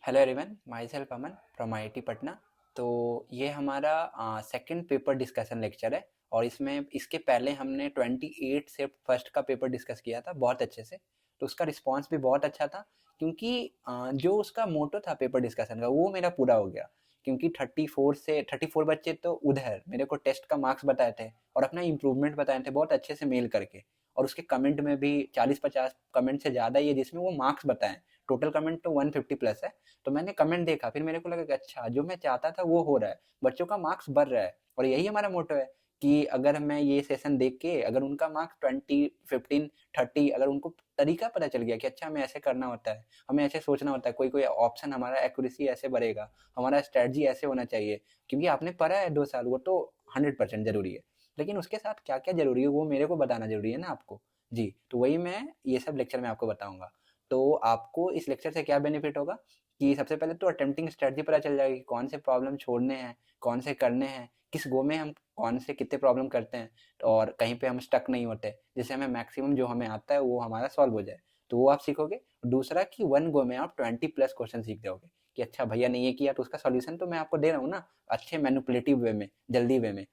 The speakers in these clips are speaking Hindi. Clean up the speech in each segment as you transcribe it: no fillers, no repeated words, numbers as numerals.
Hello everyone, my self Aman from IIT Patna. तो ये हमारा सेकंड पेपर डिस्कशन लेक्चर है और इसमें इसके पहले हमने 28 से फर्स्ट का पेपर डिस्कस किया था बहुत अच्छे से। तो उसका रिस्पांस भी बहुत अच्छा था क्योंकि जो उसका मोटो था पेपर डिस्कशन का वो मेरा पूरा हो गया। क्योंकि 34 बच्चे तो उधर मेरे को टेस्ट का मार्क्स बताए थे और अपना इम्प्रूवमेंट बताए थे बहुत अच्छे से मेल करके। और उसके कमेंट में भी 40-50 कमेंट से ज़्यादा ही है जिसमें वो मार्क्स बताएं। टोटल कमेंट तो 150 प्लस है। तो मैंने कमेंट देखा, फिर मेरे को लगा कि अच्छा जो मैं चाहता था वो हो रहा है, बच्चों का मार्क्स बढ़ रहा है। और यही हमारा मोटो है कि अगर मैं ये सेशन देख के अगर उनका मार्क्स 20, 15, 30 अगर उनको तरीका पता चल गया कि अच्छा हमें ऐसे करना होता है, हमें ऐसे सोचना होता है, कोई कोई ऑप्शन हमारा एक्यूरेसी ऐसे बढ़ेगा, हमारा स्ट्रेटजी ऐसे होना चाहिए। क्योंकि आपने पढ़ा है 2 साल, वो तो 100% जरूरी है, लेकिन उसके साथ क्या क्या जरूरी है वो मेरे को बताना जरूरी है ना आपको। जी, तो वही मैं ये सब लेक्चर में आपको बताऊंगा। तो आपको इस लेक्चर से क्या बेनिफिट होगा कि सबसे पहले तो अटेम्प्टिंग स्ट्रेटजी पता चल जाएगी कि कौन से प्रॉब्लम छोड़ने हैं, कौन से करने हैं, किस गो में हम कौन से कितने प्रॉब्लम करते हैं और कहीं पे हम स्टक नहीं होते, जिससे हमें मैक्सिमम जो हमें आता है वो हमारा सॉल्व हो जाए। तो वो आप सीखोगे। दूसरा कि वन गो में आप 20+ क्वेश्चन सीख जाओगे कि अच्छा भैया ने ये किया तो उसका सॉल्यूशन तो मैं आपको दे रहा हूँ ना, अच्छे मैनिपुलेटिव वे में, जल्दी वे में।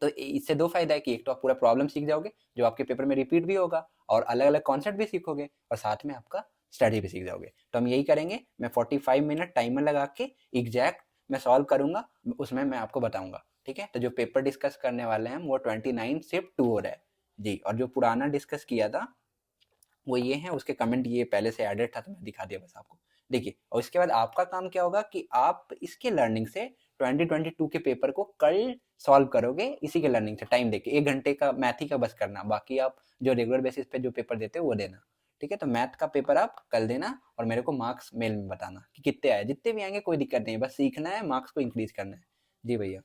तो इससे दो फायदा है कि एक तो आप पूरा प्रॉब्लम सीख जाओगे जो आपके पेपर में रिपीट भी होगा और अलग अलग कॉन्सेप्ट भी सीखोगे और साथ में आपका स्टडी भी सीख जाओगे। तो हम यही करेंगे। मैं 45 मिनट टाइमर लगा के एग्जैक्ट मैं सॉल्व करूंगा, उसमें मैं आपको बताऊंगा। ठीक है, तो जो पेपर डिस्कस करने वाले हैं वो 29 शिफ्ट 2 हो रहा है जी। और जो पुराना डिस्कस किया था वो ये है, उसके कमेंट ये पहले से एडेड था तो मैं दिखा दिया बस आपको। देखिए, और इसके बाद आपका काम क्या होगा कि आप इसके लर्निंग से 2022 के पेपर को कल सॉल्व करोगे इसी के लर्निंग से टाइम देके। 1 घंटे का मैथ ही का बस करना, बाकी आप जो रेगुलर बेसिस पे जो पेपर देते हो वो देना। ठीक है, तो मैथ का पेपर आप कल देना और मेरे को मार्क्स मेल में बताना कि कितने आए। जितने भी आएंगे कोई दिक्कत नहीं है, बस सीखना है, मार्क्स को इंक्रीज करना है। जी भैया।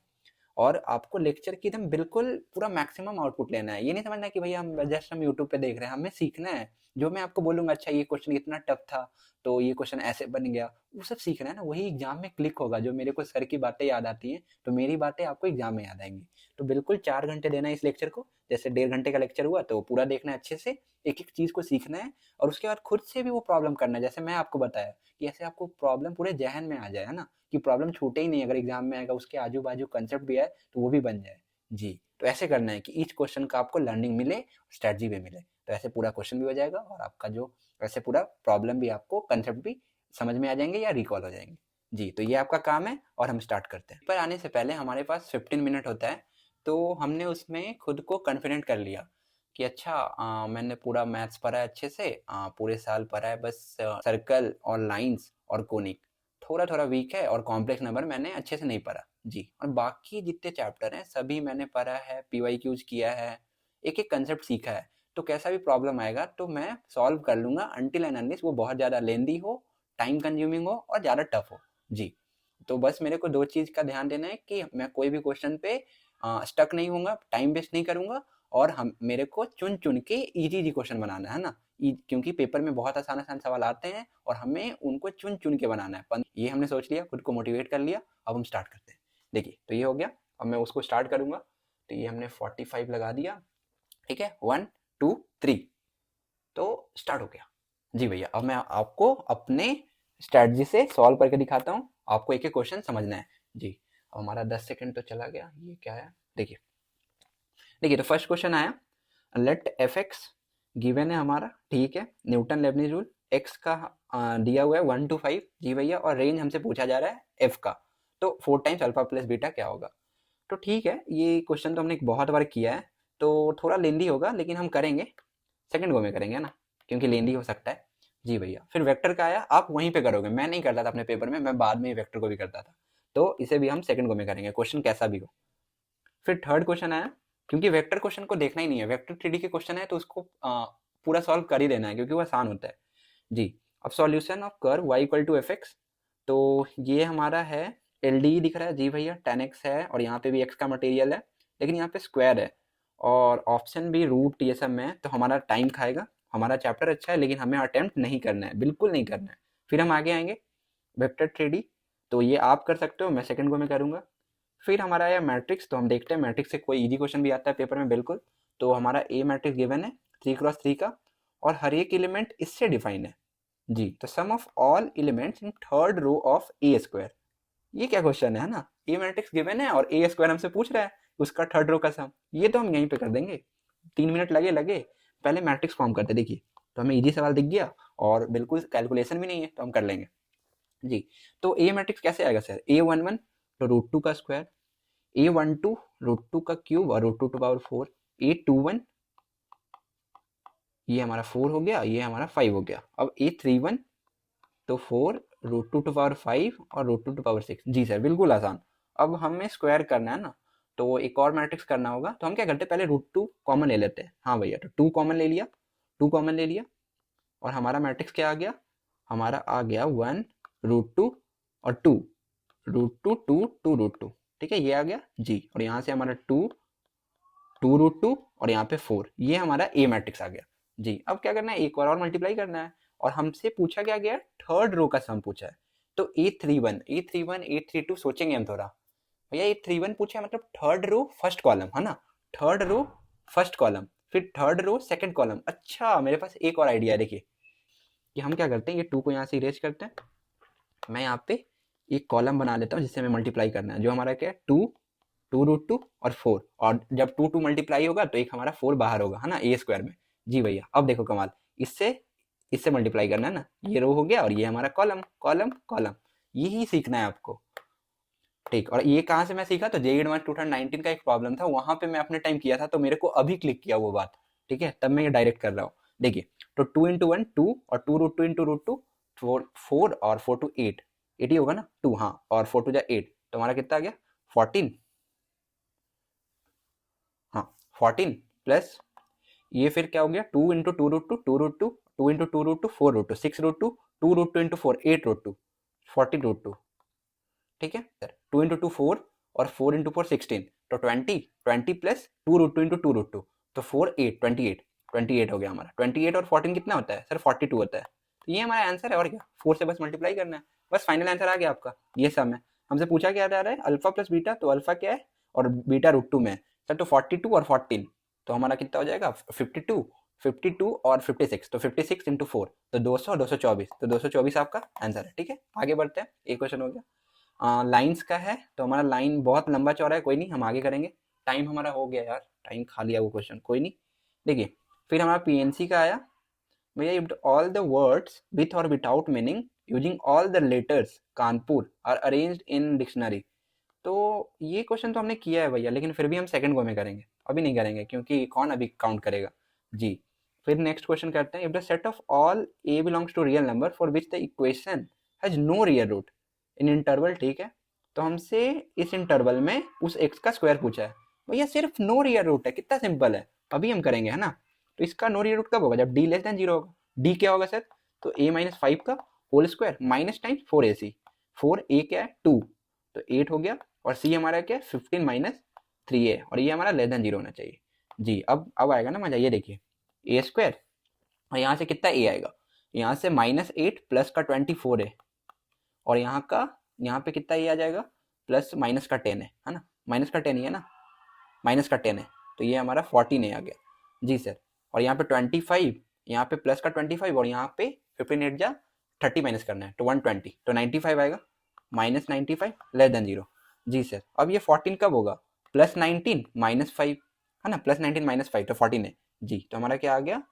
और आपको लेक्चर की एकदम बिल्कुल पूरा मैक्सिमम आउटपुट लेना है। ये नहीं समझना कि भैया हम यूट्यूब पे देख रहे हैं, हमें सीखना है। जो मैं आपको बोलूंगा अच्छा ये क्वेश्चन इतना टफ था तो ये क्वेश्चन ऐसे बन गया, वो सब सीखना है ना, वही एग्जाम में क्लिक होगा। जो मेरे को सर की बातें याद आती हैं तो मेरी बातें आपको एग्जाम में याद आएंगी। तो बिल्कुल 4 घंटे देना है इस लेक्चर को। जैसे 1.5 घंटे का लेक्चर हुआ तो पूरा देखना है अच्छे से, एक एक चीज को सीखना है और उसके बाद खुद से भी वो प्रॉब्लम करना है जैसे मैं आपको बताया कि ऐसे आपको प्रॉब्लम पूरे जहन में आ जाए, है ना, कि प्रॉब्लम छूटे ही नहीं। अगर एग्जाम में आएगा उसके आजू बाजू कंसेप्ट भी आए तो वो भी बन जाए। जी, तो ऐसे करना है कि ईच क्वेश्चन का आपको लर्निंग मिले, स्ट्रेटजी भी मिले। तो ऐसे पूरा क्वेश्चन भी हो जाएगा और आपका जो ऐसे पूरा प्रॉब्लम भी आपको कंसेप्ट भी समझ में आ जाएंगे या रिकॉल हो जाएंगे। जी, तो ये आपका काम है और हम स्टार्ट करते हैं। पर आने से पहले हमारे पास 15 मिनट होता है, तो हमने उसमें खुद को कॉन्फिडेंट कर लिया कि अच्छा मैंने पूरा मैथ्स पढ़ा है अच्छे से, पूरे साल पढ़ा है, बस सर्कल और लाइंस और कोनिक थोड़ा थोड़ा वीक है और कॉम्प्लेक्स नंबर मैंने अच्छे से नहीं पढ़ा। जी, और बाकी जितने चैप्टर हैं सभी मैंने पढ़ा है, पीवाईक्यूज किया है, एक एक कंसेप्ट सीखा है। तो कैसा भी प्रॉब्लम आएगा तो मैं सॉल्व कर लूंगा अनटिल एंड अनलेस वो बहुत ज़्यादा लेंदी हो, टाइम कंज्यूमिंग हो और ज़्यादा टफ हो। जी, तो बस मेरे को दो चीज़ का ध्यान देना है कि मैं कोई भी क्वेश्चन पे स्टक नहीं हूँ, टाइम वेस्ट नहीं करूँगा और हम मेरे को चुन चुन के इजी इजी क्वेश्चन बनाना है ना। क्योंकि पेपर में बहुत आसान आसान सवाल आते हैं और हमें उनको चुन चुन के बनाना है। ये हमने सोच लिया, खुद को मोटिवेट कर लिया। अब हम स्टार्ट करते हैं। देखिए, तो ये हो गया। अब मैं उसको स्टार्ट करूंगा। तो ये हमने 45 लगा दिया। ठीक है, 1 2 3, तो स्टार्ट हो गया। जी भैया, अब मैं आपको अपने स्ट्रेटजी से सॉल्व करके दिखाता हूँ। आपको एक एक क्वेश्चन समझना है। जी, अब हमारा 10 सेकंड तो चला गया। ये क्या है, देखिए। देखिए, तो फर्स्ट क्वेश्चन आया, लेट एफ एक्स गिवन है हमारा। ठीक है, न्यूटन लेबनीज रूल। एक्स का दिया हुआ है 1 to 5। जी भैया, और रेंज हमसे पूछा जा रहा है एफ का। तो 4 टाइम्स अल्फा प्लस बीटा क्या होगा। तो ठीक है, ये क्वेश्चन तो हमने बहुत बार किया है तो थोड़ा लेंदी होगा, लेकिन हम करेंगे सेकंड गो में करेंगे ना, क्योंकि लेंदी हो सकता है। जी भैया, फिर वेक्टर का आया, आप वहीं पे करोगे। मैं नहीं करता था अपने पेपर में, मैं बाद में ही वेक्टर को भी करता था। तो इसे भी हम सेकंड गो में करेंगे, क्वेश्चन कैसा भी हो। फिर थर्ड क्वेश्चन आया, क्योंकि वेक्टर क्वेश्चन को देखना ही नहीं है, वेक्टर थ्री के क्वेश्चन है तो उसको पूरा सॉल्व कर ही देना है क्योंकि वो आसान होता है। जी, अब solution of curve y equal to f x. तो ये हमारा है, एल डी दिख रहा है। जी भैया, 10x है और यहाँ पे भी x का मटेरियल है, लेकिन यहाँ पे स्क्वायर है और ऑप्शन भी रूट ये सब में है, तो हमारा टाइम खाएगा। हमारा चैप्टर अच्छा है लेकिन हमें अटेम्प्ट नहीं करना है, बिल्कुल नहीं करना है। फिर हम आगे आएंगे वेक्टर थ्री। तो ये आप कर सकते हो, मैं सेकंड गो में करूंगा। फिर हमारा आया मैट्रिक्स। तो हम देखते हैं मैट्रिक्स से कोई इजी क्वेश्चन भी आता है पेपर में, बिल्कुल। तो हमारा ए मैट्रिक्स गिवन है 3 क्रॉस 3 का और हर एक एलिमेंट इससे डिफाइन है। जी, तो sum of all elements in third row of a square, ये क्या क्वेश्चन है ना, ए मैट्रिक्स गिवन है और ए स्क्वायर हमसे पूछ रहा है उसका थर्ड रो का सम, ये तो हम यहीं पे कर देंगे, 3 मिनट लगे लगे, पहले मैट्रिक्स फॉर्म करते, देखिए तो हमें इजी सवाल दिख गया और बिल्कुल कैलकुलेशन भी नहीं है तो हम कर लेंगे जी। तो ए मैट्रिक्स कैसे आएगा सर, A11 तो √2 का स्क्वायर, A12 √2 का क्यूब और √2 टू पावर 4, A21 ये हमारा 4 हो गया, ये हमारा 5 हो गया, अब A31 तो 4 √2 टू पावर 5 और √2 टू पावर 6, जी सर बिल्कुल आसान। अब हमें स्क्वायर करना है ना, तो एक और मैट्रिक्स करना होगा, तो हम क्या करते हैं पहले √2 कॉमन ले लेते हैं, हाँ भैया तो 2 कॉमन ले लिया, 2 कॉमन ले लिया और हमारा मैट्रिक्स क्या आ गया, हमारा आ गया 1 √2 और 2 √2 2 2 √2, ठीक है ये आ गया जी, और यहाँ से हमारा 2 2 √2 और यहाँ पे 4, ये हमारा ए मैट्रिक्स आ गया जी। अब क्या करना है, एक और मल्टीप्लाई करना है और हमसे पूछा क्या गया, थर्ड रो का सम पूछा है, तो A31 A31 A32 सोचेंगे हम थोड़ा, भैया A31 पूछा है मतलब थर्ड रो फर्स्ट कॉलम है ना, थर्ड रो फर्स्ट कॉलम, फिर थर्ड रो सेकंड कॉलम, अच्छा मेरे पास एक और आइडिया है, देखिए कि हम क्या करते हैं, ये 2 को यहाँ से इरेज करते हैं, मैं यहाँ पे एक कॉलम बना लेता हूँ जिससे हमें मल्टीप्लाई करना है, जो हमारा क्या है 2 2 √2 और 4, और जब 2 2 मल्टीप्लाई होगा तो एक हमारा 4 बाहर होगा है ना ए स्क्वायर में, जी भैया अब देखो कमाल, इससे इससे मल्टीप्लाई करना है ना, ये रो हो गया और ये हमारा कॉलम कॉलम कॉलम, यही सीखना है आपको, ठीक। और ये कहाँ से मैं सीखा, तो JEE एडवांस 2019 का एक प्रॉब्लम था, वहां पे मैं अपने टाइम किया था, तो मेरे को अभी क्लिक किया वो बात, ठीक है तब मैं ये डायरेक्ट कर रहा हूँ, देखिए तो 2 इंटू 1 2 और 2 √2 इंटू √2 4 और 4 टू 8, 8 ही होगा ना 2, हाँ और 4 टू जा 8, तो हमारा कितना आ गया 14, हाँ 14 प्लस ये फिर क्या हो गया 2 इंटू 2 √2 2 √2 2 इंटू 2 √2 4 √2 6 √2 2 √2 इंटू 4 8 √2 14 √2, ठीक है सर 2 इंटू 2 4 और 4 इंटू 4 16, तो 20 20 प्लस 2 √2 इंटू 2 √2, तो 4 8 28 28 हो गया हमारा, 28 और 14 कितना होता है सर 42 होता है, तो ये हमारा आंसर है, और क्या 4 से बस मल्टीप्लाई करना है, बस फाइनल आंसर आ गया आपका, ये सम है। हमसे पूछा क्या जा रहा है, अल्फा प्लस बीटा, तो अल्फा क्या है और बीटा √2 में है सर, तो 42 और 14, तो हमारा कितना हो जाएगा 52 52 और 56, तो 56 इंटू 4 तो 200 224, तो 224 आपका आंसर है, ठीक है आगे बढ़ते हैं, एक क्वेश्चन हो गया। लाइंस का है, तो हमारा लाइन बहुत लंबा चौड़ा है, कोई नहीं हम आगे करेंगे, टाइम हमारा हो गया यार, टाइम खा लिया वो क्वेश्चन, कोई नहीं। देखिए फिर हमारा PNC का आया, भैया ऑल द वर्ड्स विथ और without meaning using all the letters Kanpur are arranged in dictionary, तो ये क्वेश्चन तो हमने किया है भैया, लेकिन फिर भी हम सेकंड गो में करेंगे, अभी नहीं करेंगे क्योंकि कौन अभी काउंट करेगा जी। फिर नेक्स्ट क्वेश्चन करते हैं, if the set of all a belongs to real number for which the equation has no real root in interval, ठीक है तो हमसे इस इंटरवल में उस एक्स का स्क्वायर पूछा है, भैया सिर्फ नो रियल रूट है, कितना सिंपल है, अभी हम करेंगे है ना, तो इसका नो रियल रूट कब होगा, जब डी लेस देन 0 होगा, डी क्या होगा सर, तो A-5 का whole square minus times 4AC, 4A क्या है 2, तो 8 हो गया, और सी हमारा क्या है 15 माइनस 3A, और ये हमारा लेस देन 0 होना चाहिए जी। अब आएगा ना मजा, ये देखिए ए स्क्वायर और यहाँ से कितना ए आएगा, यहाँ से -8 प्लस का 24 है, और यहाँ पे कितना ए आ जाएगा प्लस माइनस का 10 है ना, माइनस का 10 ही है ना, माइनस का 10 है, तो ये हमारा 14 ए आ गया जी सर, और यहाँ पे 25, यहाँ पे प्लस का 25 और यहाँ पे 15 8 जा 30 माइनस करना है, तो 120, तो 95 आएगा, -95 लेस देन 0 जी सर। अब ये 14 कब होगा, +19 -5 है ना, +19 -5 तो 14 है जी, तो हमारा क्या आ गया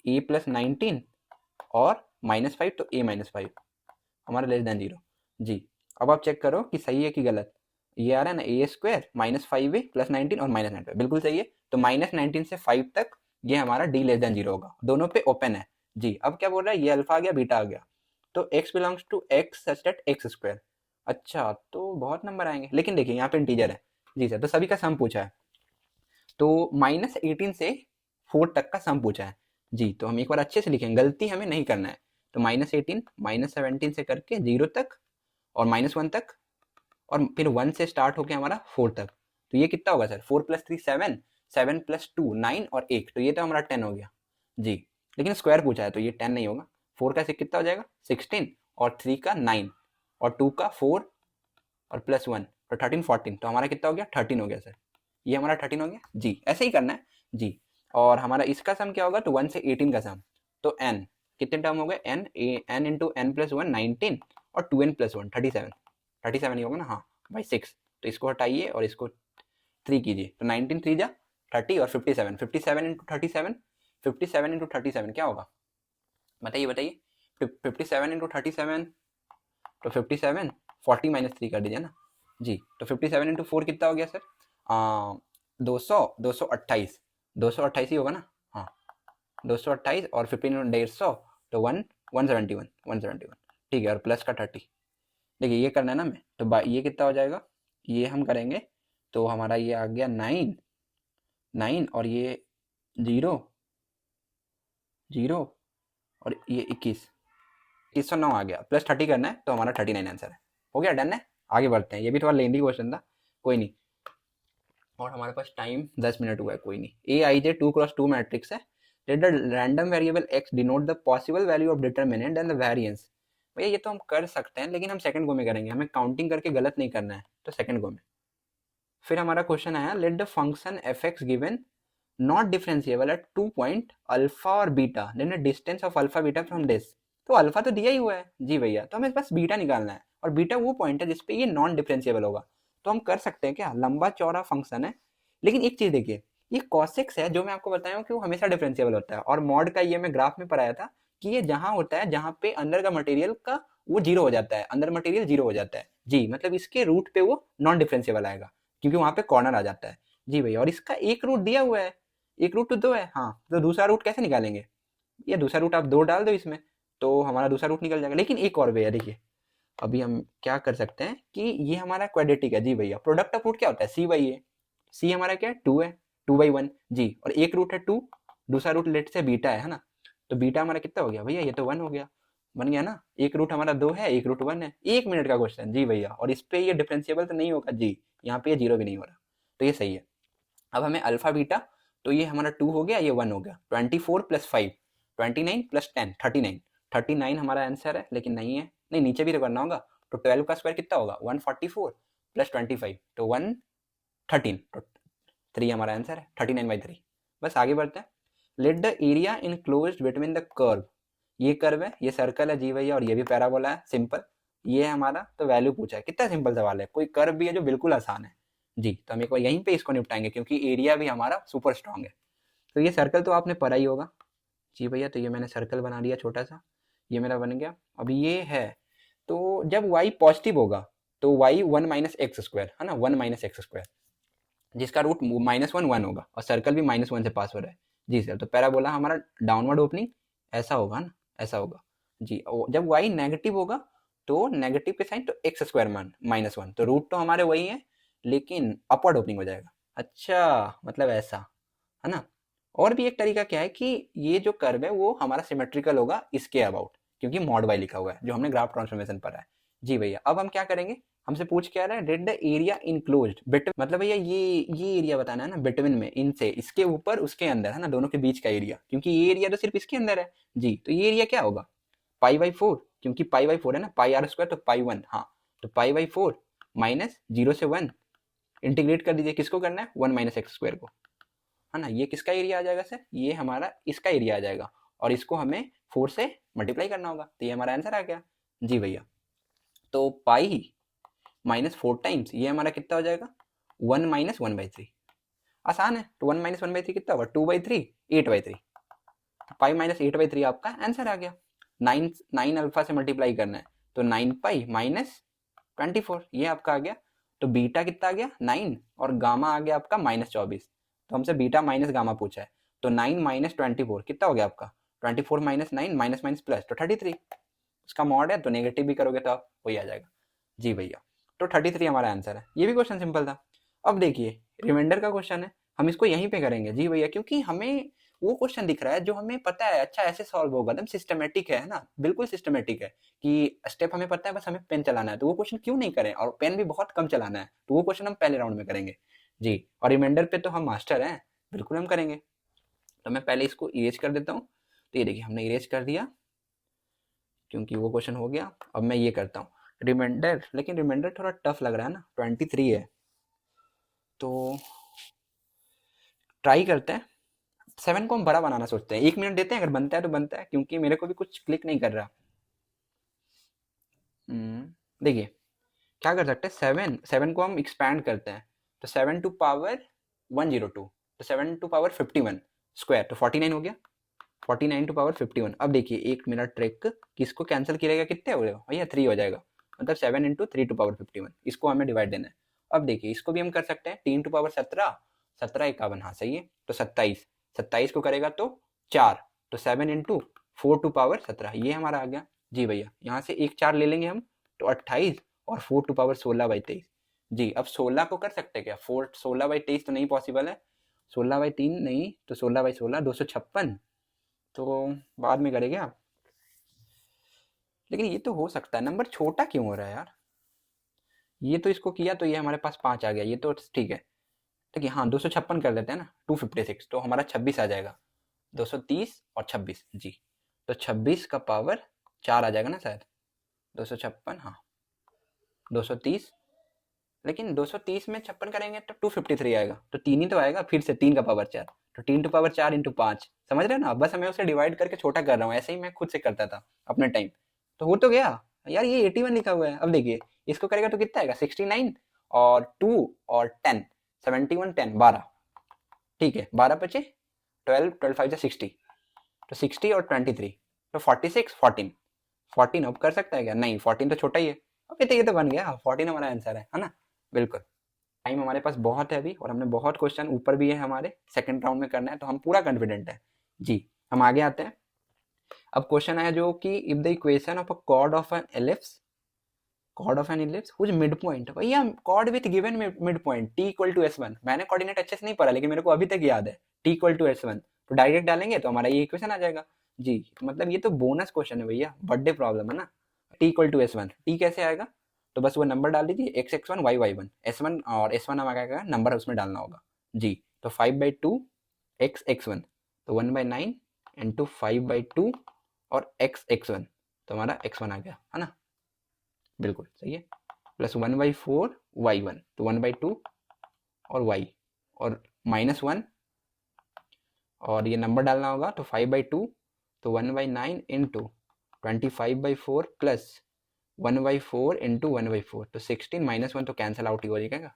A+19 और -5, तो A-5 हमारा लेस देन 0 जी। अब आप चेक करो कि सही है कि गलत, ये आ रहा है ना A² -5A +19 और -9 बिल्कुल सही है, तो -19 से 5 तक ये हमारा D लेस देन 0 होगा, दोनों पे ओपन है जी। अब क्या बोल रहा है, ये अल्फा आ गया बीटा आ गया, तो x belongs to x such that x², अच्छा तो बहुत नंबर आएंगे, लेकिन देखिए यहाँ पे इंटीजर है जी सर, तो सभी का सम पूछा है, तो -18 से 4 तक का सम पूछा है जी, तो हम एक बार अच्छे से लिखेंगे, गलती हमें नहीं करना है, तो -18 -17 से करके 0 तक और -1 तक, और फिर 1 से स्टार्ट होके हमारा 4 तक, तो ये कितना होगा सर 4 + 3 7, 7 + 2 9 और 1, तो ये तो हमारा 10 हो गया जी, लेकिन स्क्वायर पूछा है तो ये 10 नहीं होगा, 4 का 6 कितना हो जाएगा 16 और 3 का 9 और 2 का 4 और +1 तो 13 14, तो हमारा कितना हो गया 13 हो गया सर, ये हमारा 13 हो गया जी, ऐसे ही करना है जी। और हमारा इसका सम क्या होगा, तो 1 से 18 का सम, तो n कितने टर्म हो गए, n into n plus one 19 और 2n प्लस वन 37 ही होगा ना, हाँ बाई 6। तो इसको हटाइए और इसको 3 कीजिए, तो 19 3 जा 30 और 57, 57 इंटू 37, 57 इंटू 37 क्या होगा, बताइए बताइए, 57 इंटू 37, तो 57 40 माइनस 3 कर दीजिए ना जी। तो 57 इंटू 4 कितना हो गया सर, 228, 228 ही होगा ना, हाँ 228 और 15 150, तो 171, ठीक है, और प्लस का 30। देखिए ये करना है ना हमें, तो ये कितना हो जाएगा, ये हम करेंगे तो हमारा ये आ गया 9 और ये 0 और ये 2109 आ गया, प्लस 30 करना है तो हमारा 39 आंसर है। हो गया, डन है, आगे बढ़ते हैं। ये भी थोड़ा लेंदी क्वेश्चन था, कोई नहीं, और हमारे पास टाइम 10 मिनट हुआ है, कोई नहीं। AIJ 2x2 मैट्रिक्स है, let the random variable x denote the possible value of determinant and the variance. भैया ये तो हम कर सकते हैं, लेकिन हम सेकंड गो में करेंगे, हमें काउंटिंग करके गलत नहीं करना है, तो सेकंड गो में। फिर हमारा क्वेश्चन आया, let the function fx given not differentiable at 2 point alpha और beta, then distance of alpha beta from this. तो अल्फा तो दिया ही हुआ है जी भैया, तो हमें बस बीटा निकालना है, और बीटा वो पॉइंट है जिसपे ये नॉन डिफरेंशिएबल होगा। तो हम कर सकते हैं क्या, लंबा चौड़ा फंक्शन है, लेकिन एक चीज देखिए, ये कॉसेक्स है जो मैं आपको बताया हूँ कि वो हमेशा डिफरेंशिएबल होता है, और मॉड का ये मैं ग्राफ में पढ़ाया था कि ये जहां होता है जहां पे अंदर का मटेरियल का वो जीरो हो जाता है, अंदर मटेरियल जीरो हो जाता है जी, मतलब इसके रूट पे वो नॉन डिफरेंशिएबल आएगा, क्योंकि वहां पे कॉर्नर आ जाता है जी भैया। और इसका एक रूट दिया हुआ है, एक रूट तो दो है, हाँ तो दूसरा रूट कैसे निकालेंगे, ये दूसरा रूट आप 2 डाल दो इसमें, तो हमारा दूसरा रूट निकल जाएगा। लेकिन एक और वे है, देखिए अभी हम क्या कर सकते हैं कि ये हमारा क्वाड्रेटिक है जी भैया, प्रोडक्ट ऑफ रूट क्या होता है, c/a, c हमारा क्या है 2 है, 2/1 जी, और एक रूट है 2, दूसरा रूट लेट से बीटा है ना, तो बीटा हमारा कितना हो गया भैया, ये तो 1 हो गया, बन गया ना, एक रूट हमारा 2 है, एक रूट 1 है। 1 मिनट का क्वेश्चन जी भैया, और इस पे ये डिफरेंशिएबल तो नहीं होगा जी, यहाँ पे ये जीरो भी नहीं हो रहा, तो ये सही है। अब हमें अल्फा बीटा, तो ये हमारा 2 हो गया, ये 1 हो गया, 24 प्लस 5 29 प्लस 10 39, 39 हमारा आंसर है, लेकिन नहीं है, नहीं नीचे भी तो करना होगा, तो 12 का स्क्वायर कितना होगा 144 प्लस 25, तो 113, तो 3 हमारा आंसर है, 39/3। बस आगे बढ़ते हैं, let the area enclosed between the curve, ये कर्व है, ये सर्कल है जी भैया, और ये भी पैराबोला है, सिंपल, ये है हमारा, तो वैल्यू पूछा है, कितना सिंपल सवाल है, कोई कर्व भी है जो बिल्कुल आसान है जी, तो हम एक बार यहीं पे इसको निपटाएंगे, क्योंकि एरिया भी हमारा सुपर स्ट्रांग है। तो ये सर्कल तो आपने पढ़ा ही होगा जी भैया, तो ये मैंने सर्कल बना दिया छोटा सा, ये मेरा बन गया। अब ये है, तो जब y पॉजिटिव होगा तो y 1 माइनस एक्स स्क्वायर है ना, 1 माइनस एक्स स्क्वायर, जिसका रूट -1 होगा, और सर्कल भी -1 से पास हो रहा है जी सर, तो पैराबोला हमारा डाउनवर्ड ओपनिंग ऐसा होगा ना, ऐसा होगा जी। जब y नेगेटिव होगा तो नेगेटिव के साइन, तो एक्स स्क्वायर -1, तो रूट तो हमारे वही है, लेकिन अपवर्ड ओपनिंग हो जाएगा। अच्छा, मतलब ऐसा है ना। और भी एक तरीका क्या है कि ये जो कर्व है वो हमारा सिमेट्रिकल होगा इसके अबाउट, क्योंकि मॉड वाई लिखा हुआ है जो हमने ग्राफ ट्रांसफॉर्मेशन पढ़ा है जी भैया। अब हम क्या करेंगे, हमसे पूछ क्या रहा है, did the area enclosed bit, मतलब भैया ये एरिया बताना है ना, बिटवीन में, इनसे, इसके ऊपर उसके अंदर है ना, दोनों के बीच का एरिया, क्योंकि ये एरिया तो सिर्फ इसके अंदर है जी, तो ये एरिया क्या होगा π/4, क्योंकि π/4 है ना, πr² तो π1, हाँ तो π/4 माइनस 0 से 1, इंटीग्रेट कर दीजिए, किसको करना है 1 माइनस एक्स स्क्वायर को, है ना, ये किसका एरिया आ जाएगा सर, ये हमारा इसका एरिया आ जाएगा, और इसको हमें 4 से मल्टीप्लाई करना होगा, तो ये हमारा आंसर आ गया जी भैया। तो पाई -4 टाइम्स ये हमारा कितना हो जाएगा 1 माइनस 1/3, आसान है, तो 1 माइनस 1/3 कितना होगा 2/3, 8/3, पाई माइनस 8/3 आपका आंसर आ गया। 9 अल्फा से मल्टीप्लाई करना है, तो 9 पाई माइनस 24 ये आपका आ गया, तो बीटा कितना आ गया 9, और गामा आ गया आपका -24, तो हमसे बीटा माइनस गामा पूछा है, तो 9 माइनस 24 कितना हो गया आपका 24 माइनस 9 माइनस माइनस प्लस, तो 33, उसका मॉड है तो नेगेटिव भी करोगे तो आप वही आ जाएगा जी भैया। तो 33 हमारा आंसर है, ये भी क्वेश्चन सिंपल था। अब देखिए रिमाइंडर का क्वेश्चन है, हम इसको यहीं पे करेंगे जी भैया, क्योंकि हमें वो क्वेश्चन दिख रहा है जो हमें पता है, अच्छा ऐसे सॉल्व होगा, एकदम सिस्टमेटिक है ना, बिल्कुल सिस्टमेटिक है कि स्टेप हमें पता है, बस हमें पेन चलाना है, तो वो क्वेश्चन क्यों नहीं करें, और पेन भी बहुत कम चलाना है, तो वो क्वेश्चन हम पहले राउंड में करेंगे जी। और रिमाइंडर पे तो हम मास्टर हैं, बिल्कुल हम करेंगे। तो मैं पहले इसको इरेज कर देता हूँ, तो ये देखिए हमने इरेज कर दिया, क्योंकि वो क्वेश्चन हो गया। अब मैं ये करता हूँ रिमाइंडर, लेकिन रिमाइंडर थोड़ा टफ लग रहा है ना, 23 है, तो ट्राई करते हैं 7 को हम बड़ा बनाना सोचते हैं, 1 मिनट देते हैं, अगर बनता है तो बनता है, क्योंकि मेरे को भी कुछ क्लिक नहीं कर रहा। देखिए क्या कर सकते हैं, 7 को हम एक्सपैंड करते हैं, तो 7 टू पावर 102, तो 7 टू पावर 51 स्क्वायर, तो 49 हो गया, 49 टू पावर 51। अब देखिए एक मेरा ट्रिक, किसको कैंसिल किया कितने हो गए भैया, 3 हो जाएगा, मतलब 7 इंटू 3 टू पावर 51, इसको हमें डिवाइड देना है। अब देखिए इसको भी हम कर सकते हैं, 3 टू पावर 17, 17 51, हाँ सही है, तो 27, 27 को करेगा तो 4, तो 7 इंटू 4 टू पावर 17, ये हमारा आ गया। जी भैया, यहाँ से एक 4 ले लेंगे हम, तो 28 और 4 टू पावर 16/23। जी, अब 16 को कर सकते हैं क्या, 16/23 तो नहीं पॉसिबल है, 16/3 नहीं, तो 16/16 256, तो बाद में करेंगे। लेकिन ये तो हो सकता है, नंबर छोटा क्यों हो रहा है यार, ये तो इसको किया तो ये हमारे पास 5 आ गया, ये तो ठीक है। देखिए हाँ 256 कर देते हैं ना, 256, तो हमारा 26 आ जाएगा, 230 और 26, जी, तो 26 का पावर 4 आ जाएगा ना शायद, 256, हाँ 230, लेकिन 230 में 56 करेंगे तो 253 आएगा, तो 3 ही तो आएगा, फिर से 3 का पावर 4, तो 3 टू पावर 4 इंटू 5, समझ रहे हैं ना, बस मैं उसे डिवाइड करके छोटा कर रहा हूँ, ऐसे ही मैं खुद से करता था अपने टाइम, तो हो तो गया यार, ये 81 लिखा हुआ है। अब देखिए इसको करेगा तो कितना आएगा, 69 और 2 और 10, 71 10 12, ठीक है, 12 बचे 12, 12 5 60, तो 60 और 23, तो 46 14, 14 अब कर सकता है क्या, नहीं 14 तो छोटा ही है, अब ये तो बन गया, 14 हमारा आंसर है ना, बिल्कुल। टाइम हमारे पास बहुत है अभी, और हमने बहुत क्वेश्चन ऊपर भी है हमारे, सेकंड राउंड में करना है, तो हम पूरा कॉन्फिडेंट है। जी, हम आगे आते हैं। अब क्वेश्चन आया जो कि if the equation of a chord of an ellipse, chord of an ellipse whose mid point, भैया chord with given mid point t equal to s1, मैंने कोऑर्डिनेट अच्छे से नहीं पढ़ा, लेकिन मेरे को अभी तक याद है t इक्वल टू s1, तो डायरेक्ट डालेंगे तो हमारा ये इक्वेशन आ जाएगा। जी, मतलब ये तो बोनस क्वेश्चन है भैया, बर्थडे प्रॉब्लम है ना, t equal to s1, t कैसे आएगा, तो बस वो नंबर डाल दीजिए, x1 y1, s1 और s1 हमारा नंबर उसमें डालना होगा। जी, तो 5/2 x1, तो 1/9 इंटू 5/2 और x1, तो हमारा x1 आ गया, है ना, बिल्कुल सही है, प्लस 1/4 y1, तो 1/2 और y, और -1, और ये नंबर डालना होगा, तो 5/2, तो 1/9 इंटू 25/4 प्लस 1/4 इंटू 1/4, तो 16 -1 तो कैंसिल आउट ही हो जाएगा।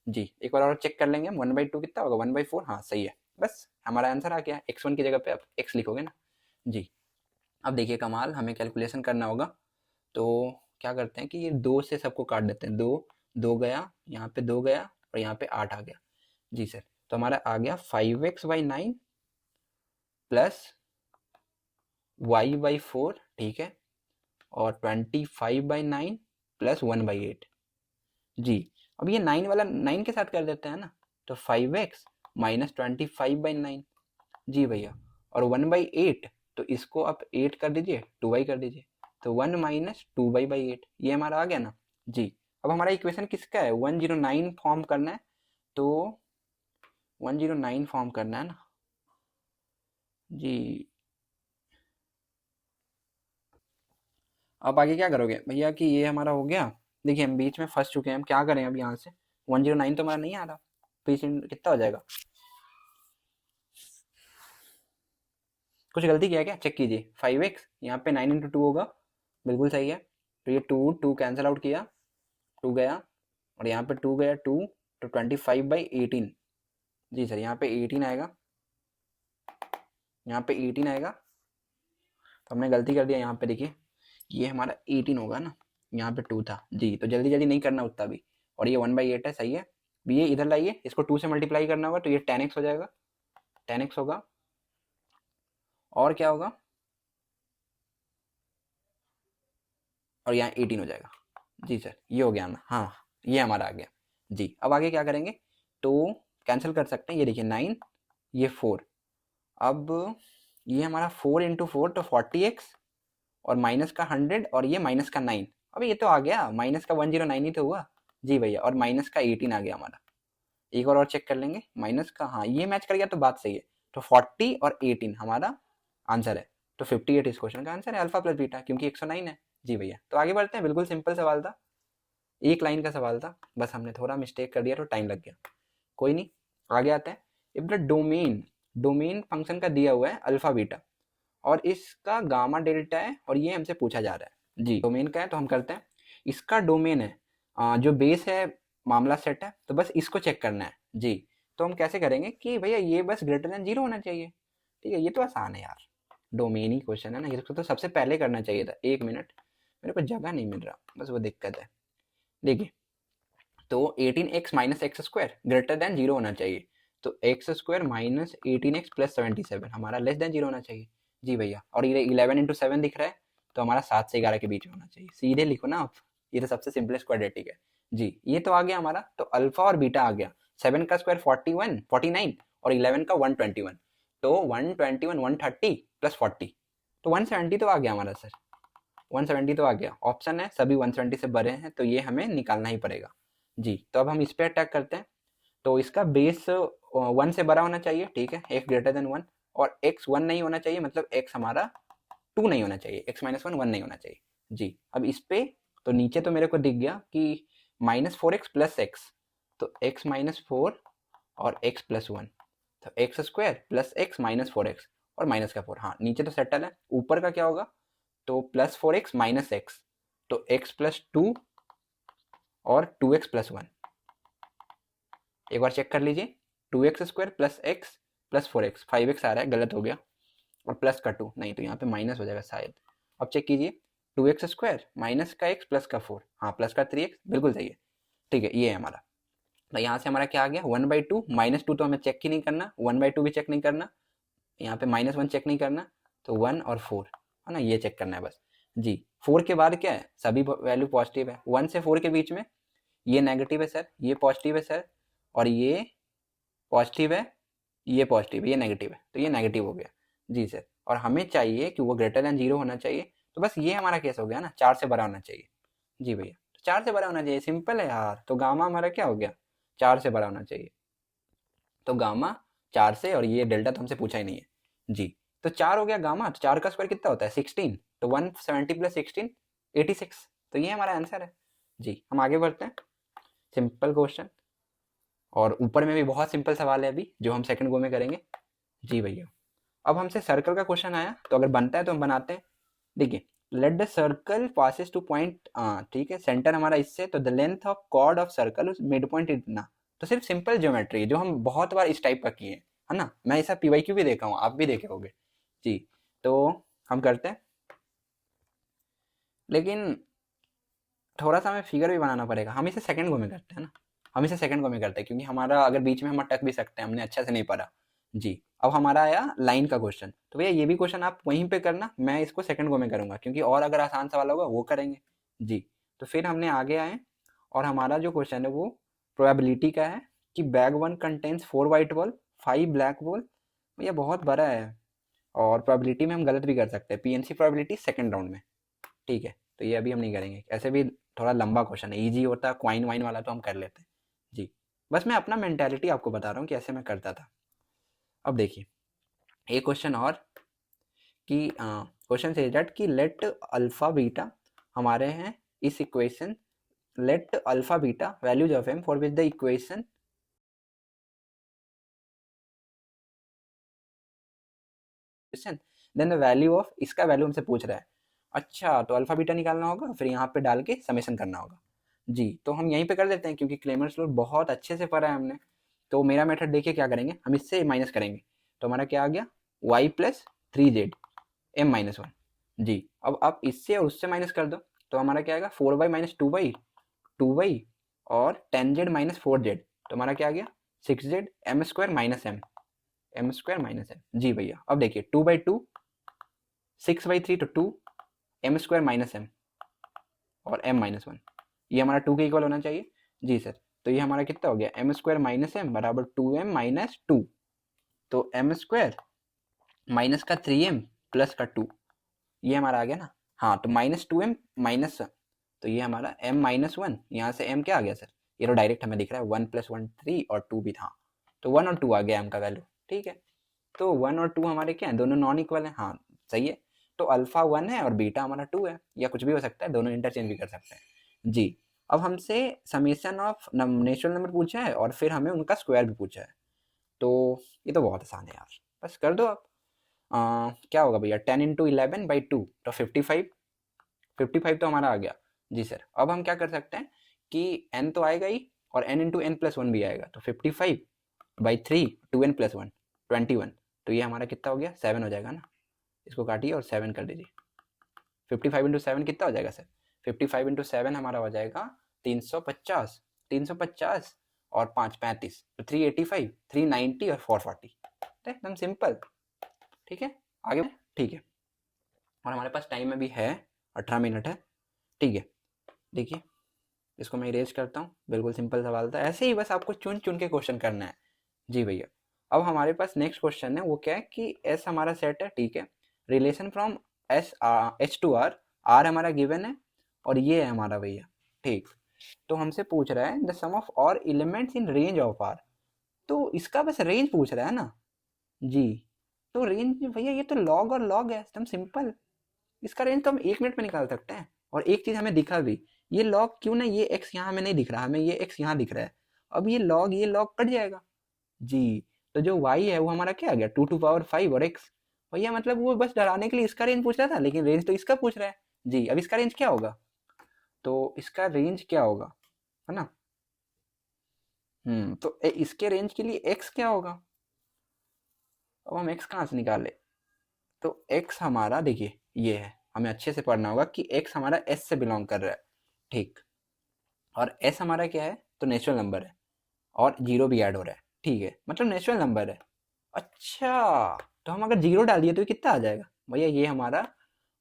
जी, एक बार और चेक कर लेंगे हम, 1/2 कितना होगा, 1/4, हाँ सही है, बस हमारा आंसर आ गया, x1 की जगह पे आप x लिखोगे ना। जी, अब देखिए कमाल, हमें कैलकुलेशन करना होगा, तो क्या करते हैं कि ये 2 से सबको काट देते हैं, 2 2 गया, यहाँ पे 2 गया, और यहाँ पे 8 आ गया। जी सर, तो हमारा आ गया 5x/9 प्लस y/4, ठीक है, और 25/9 प्लस 1/8। जी, अब ये 9 वाला 9 के साथ कर देते हैं ना, तो 5x माइनस 25/9, जी भैया, और 1/8, तो इसको आप 8 कर दीजिए, 2y कर दीजिए, तो 1 माइनस 2y/8, ये हमारा आ गया ना। जी, अब हमारा इक्वेशन किसका है, 109 फॉर्म करना है, तो 109 फॉर्म करना है ना। जी, अब आगे क्या करोगे भैया कि ये हमारा हो गया, देखिए हम बीच में फंस चुके हैं, हम क्या करें अब यहाँ से, 109 तो हमारा नहीं आ रहा, पीछे कितना हो जाएगा, कुछ गलती किया क्या, चेक कीजिए, 5x यहाँ पे 9 इंटू 2 होगा, बिल्कुल सही है, तो ये 2 2 कैंसिल आउट किया, 2 गया, और यहाँ पे 2 गया 2, तो 25/18, जी सर, यहाँ पे 18 आएगा, यहाँ पे 18 आएगा, तो हमने गलती कर दिया यहाँ पे, देखिए ये हमारा 18 होगा ना, यहाँ पे 2 था। जी, तो जल्दी जल्दी नहीं करना उतना भी, और ये 1/8 है, सही है, ये इधर लाइए, इसको 2 से मल्टीप्लाई करना होगा, तो ये 10x हो जाएगा, 10x होगा, और क्या होगा, और यहाँ 18 हो जाएगा। जी सर, ये हो गया ना, हाँ ये हमारा आ गया। जी, अब आगे क्या करेंगे, तो कैंसिल कर सकते हैं, ये देखिए 9, ये 4, अब ये हमारा 4 इंटू 4, तो 40x, और माइनस का 100, और ये माइनस का 9, अब ये तो आ गया, माइनस का 109 ही तो हुआ। जी भैया, और माइनस का 18 आ गया हमारा, एक और चेक कर लेंगे, माइनस का, हाँ ये मैच कर गया तो बात सही है, तो 40 और 18 हमारा आंसर है, तो 58 इस क्वेश्चन का आंसर है, अल्फा प्लस बीटा, क्योंकि 109 है। जी भैया, तो आगे बढ़ते हैं, बिल्कुल सिंपल सवाल था, एक लाइन का सवाल था, बस हमने थोड़ा मिस्टेक कर दिया तो टाइम लग गया, कोई नहीं, आगे आते हैं। If the domain domain function का दिया हुआ है अल्फा बीटा और इसका गामा डेल्टा है और ये हमसे पूछा जा रहा है जी। डोमेन का है तो हम करते हैं, इसका डोमेन है जो बेस है मामला सेट है, तो बस इसको चेक करना है जी। तो हम कैसे करेंगे कि भैया ये बस ग्रेटर देन 0 होना चाहिए, ठीक है। ये तो आसान है यार, डोमेन ही क्वेश्चन है ना, इसको तो सबसे पहले करना चाहिए था। एक मिनट, मेरे को जगह नहीं मिल रहा, बस वो दिक्कत है। देखिए, तो 18x minus x square greater than 0 होना चाहिए, तो x square minus 18x plus 77 हमारा लेस देन 0 होना चाहिए जी भैया। और ये 11 इंटू 7 दिख रहा है, तो हमारा 7 से 11 के बीच में होना चाहिए। सीधे लिखो ना आप, ये तो सबसे सिंपलेस्ट क्वाड्रेटिक है जी। ये तो आ गया हमारा, तो अल्फा और बीटा आ गया। 7 का स्क्वायर 41 49 और 11 का 121, तो 121 130 प्लस 40, तो 170 तो आ गया हमारा सर, 170 तो आ गया। ऑप्शन है सभी 170 से बड़े हैं, तो ये हमें निकालना ही पड़ेगा जी। तो अब हम इस पे अटैक करते हैं, तो इसका बेस 1 से बड़ा होना चाहिए, ठीक है, x ग्रेटर देन 1, और x 1 नहीं होना चाहिए, मतलब x हमारा 2 नहीं होना चाहिए, x माइनस 1 1 नहीं होना चाहिए जी। अब इस पे तो नीचे तो मेरे को दिख गया कि -4x प्लस एक्स, तो x माइनस 4 और x प्लस 1, तो x square plus x minus 4x और माइनस का 4, हाँ नीचे तो सेटल है। ऊपर का क्या होगा, तो प्लस 4x माइनस एक्स, तो x प्लस 2 और 2x प्लस 1, एक बार चेक कर लीजिए, 2x square plus x plus 4x, 5x आ रहा है, गलत हो गया, और प्लस का 2 नहीं, तो यहाँ पे माइनस हो जाएगा शायद। अब चेक कीजिए, 2x स्क्वायर माइनस का x प्लस का 4, हाँ प्लस का 3x, बिल्कुल सही है, ठीक है। ये है हमारा, तो यहाँ से हमारा क्या आ गया 1/2, -2 तो हमें चेक ही नहीं करना, 1/2 भी चेक नहीं करना, यहाँ पे -1 चेक नहीं करना, तो 1 और 4 है ना, ये चेक करना है बस जी। 4 के बाद क्या है, सभी वैल्यू पॉजिटिव है, 1 से 4 के बीच में ये नेगेटिव है सर, ये पॉजिटिव है सर, और ये पॉजिटिव है, ये पॉजिटिव है, ये नेगेटिव है, तो ये नेगेटिव हो गया जी सर। और हमें चाहिए कि वो ग्रेटर देन 0 होना चाहिए, तो बस ये हमारा केस हो गया ना, 4 से बड़ा होना चाहिए जी भैया। तो 4 से बड़ा होना चाहिए, सिंपल है यार। तो गामा हमारा क्या हो गया, 4 से बड़ा होना चाहिए, तो गामा 4 से, और ये डेल्टा तो हमसे पूछा ही नहीं है जी। तो 4 हो गया गामा, तो 4 का स्क्वायर कितना होता है 16, तो 170 प्लस 16 86, तो ये हमारा आंसर है जी। हम आगे बढ़ते हैं, सिंपल क्वेश्चन, और ऊपर में भी बहुत सिंपल सवाल है अभी, जो हम सेकंड गो में करेंगे जी भैया। अब हमसे सर्कल का क्वेश्चन आया, तो अगर बनता है तो हम बनाते हैं। देखिए, let the circle passes to point, ठीक है, सेंटर हमारा इससे, तो the length of chord of circle mid point इतना, तो सिर्फ सिंपल ज्योमेट्री जो हम बहुत बार इस टाइप का किए है ना, मैं ऐसा PYQ भी देखा हूँ, आप भी देखे होगे जी। तो हम करते हैं, लेकिन थोड़ा सा हमें फिगर भी बनाना पड़ेगा। हम इसे सेकंड गो में करते हैं ना, हम इसे सेकंड गो में करते हैं, क्योंकि हमारा अगर बीच में हम अटक भी सकते हैं, हमने अच्छा से नहीं पढ़ा जी। अब हमारा आया लाइन का क्वेश्चन, तो भैया ये भी क्वेश्चन आप वहीं पे करना, मैं इसको सेकंड गो में करूंगा, क्योंकि और अगर आसान सवाल होगा वो करेंगे जी। तो फिर हमने आगे आए, और हमारा जो क्वेश्चन है वो प्रोबेबिलिटी का है कि bag 1 contains 4 white ball 5 black ball. भैया बहुत बड़ा है, और प्रोबेबिलिटी में हम गलत भी कर सकते हैं, PNC प्रोबेबिलिटी सेकंड राउंड में, ठीक है। तो ये अभी हम नहीं करेंगे, ऐसे भी थोड़ा लंबा क्वेश्चन है, ईजी होता क्वाइन वाइन वाला तो हम कर लेते हैं जी। बस मैं अपना मेंटेलिटी आपको बता रहा हूँ कि ऐसे मैं करता था। अब देखिए एक क्वेश्चन और, कि क्वेश्चन से दैट कि लेट अल्फा बीटा हमारे हैं इस equation, let alpha beta values of m for which the equation, then the value of, इसका वैल्यू हमसे पूछ रहा है। अच्छा, तो अल्फा बीटा निकालना होगा, फिर यहाँ पे डाल के समेशन करना होगा जी। तो हम यहीं पे कर देते हैं, क्योंकि क्लेमर्स लॉ बहुत अच्छे से पढ़ा है हमने। तो मेरा मेथड देखिए क्या करेंगे, हम इससे माइनस करेंगे, तो हमारा क्या आ गया y plus 3z m minus 1 जी। अब आप इससे और उससे माइनस कर दो, तो हमारा क्या आएगा 4y माइनस 2y और 10z माइनस 4z, तो हमारा क्या आ गया 6z m square minus m square minus m जी भैया। अब देखिए 2/2 6/3 तो 2 m स्क्वायर माइनस m और m माइनस 1, ये हमारा 2 के इक्वल होना चाहिए जी सर। तो ये हमारा कितना हो गया m स्क्वायर माइनस m बराबर 2m माइनस 2, तो m स्क्वायर माइनस का 3m प्लस का 2, ये हमारा आ गया ना। हाँ, तो -2m माइनस, तो ये हमारा m माइनस 1, यहाँ से m क्या आ गया सर, ये तो डायरेक्ट हमें दिख रहा है 1 + 1 3 और 2 भी था, तो 1 और 2 आ गया m का वैल्यू, ठीक है। तो 1 और 2 हमारे क्या है, दोनों नॉन इक्वल है, हाँ सही है। तो अल्फा 1 है और बीटा हमारा 2 है, या कुछ भी हो सकता है, दोनों इंटरचेंज भी कर सकते हैं जी। अब हमसे समेशन ऑफ नेचुरल नंबर पूछा है, और फिर हमें उनका स्क्वायर भी पूछा है, तो ये तो बहुत आसान है यार। बस कर दो आप। क्या होगा भैया 10 इंटू 11/2 तो 55 तो हमारा आ गया जी सर। अब हम क्या कर सकते हैं कि n तो आएगा ही और n into n plus one भी आएगा, तो 55/3 2n+1 21, तो ये हमारा कितना हो गया 7 हो जाएगा ना। इसको काटिए और 7 कर दीजिए। 55 इंटू 7 कितना हो जाएगा सर? 55 इंटू 7 हमारा हो जाएगा 350, 350 और 5 35, तो 385, 390 और 440, एकदम सिंपल। ठीक है आगे, ठीक है। और हमारे पास टाइम में भी है 18 मिनट है। ठीक है देखिए, इसको मैं इरेज करता हूँ। बिल्कुल सिंपल सवाल था, ऐसे ही बस आपको चुन चुन के क्वेश्चन करना है जी भैया। अब हमारे पास नेक्स्ट क्वेश्चन है, वो क्या है कि एस हमारा सेट है, ठीक है। Relation from H to R हमारा गिवन है और ये है हमारा भैया, ठीक। तो हमसे पूछ रहा है the sum of all elements in range of R, तो इसका बस रेंज पूछ रहा है ना जी। तो रेंज भैया ये तो लॉग और लॉग है, एकदम सिंपल। इसका रेंज तो हम 1 मिनट में निकाल सकते हैं। और एक चीज हमें दिखा भी, ये लॉग क्यों ना, ये एक्स यहाँ हमें नहीं दिख रहा, हमें ये एक्स यहाँ दिख रहा है। अब ये लॉग कट जाएगा जी। तो जो y है वो हमारा क्या आ गया 2^5 और x। भैया मतलब वो बस डराने के लिए इसका रेंज पूछ रहा था, लेकिन रेंज तो इसका पूछ रहा है जी। अब इसका रेंज क्या होगा, तो इसका रेंज क्या होगा, है ना। तो इसके रेंज के लिए x क्या होगा। अब हम x कहाँ से निकाले, तो x हमारा देखिए ये है, हमें अच्छे से पढ़ना होगा कि x हमारा s से बिलोंग कर रहा है, ठीक। और s हमारा क्या है, तो नेचुरल नंबर है और जीरो भी ऐड हो रहा है, ठीक है, मतलब नेचुरल नंबर है। अच्छा, तो हम अगर जीरो डाल दिए तो ये कितना आ जाएगा भैया, ये हमारा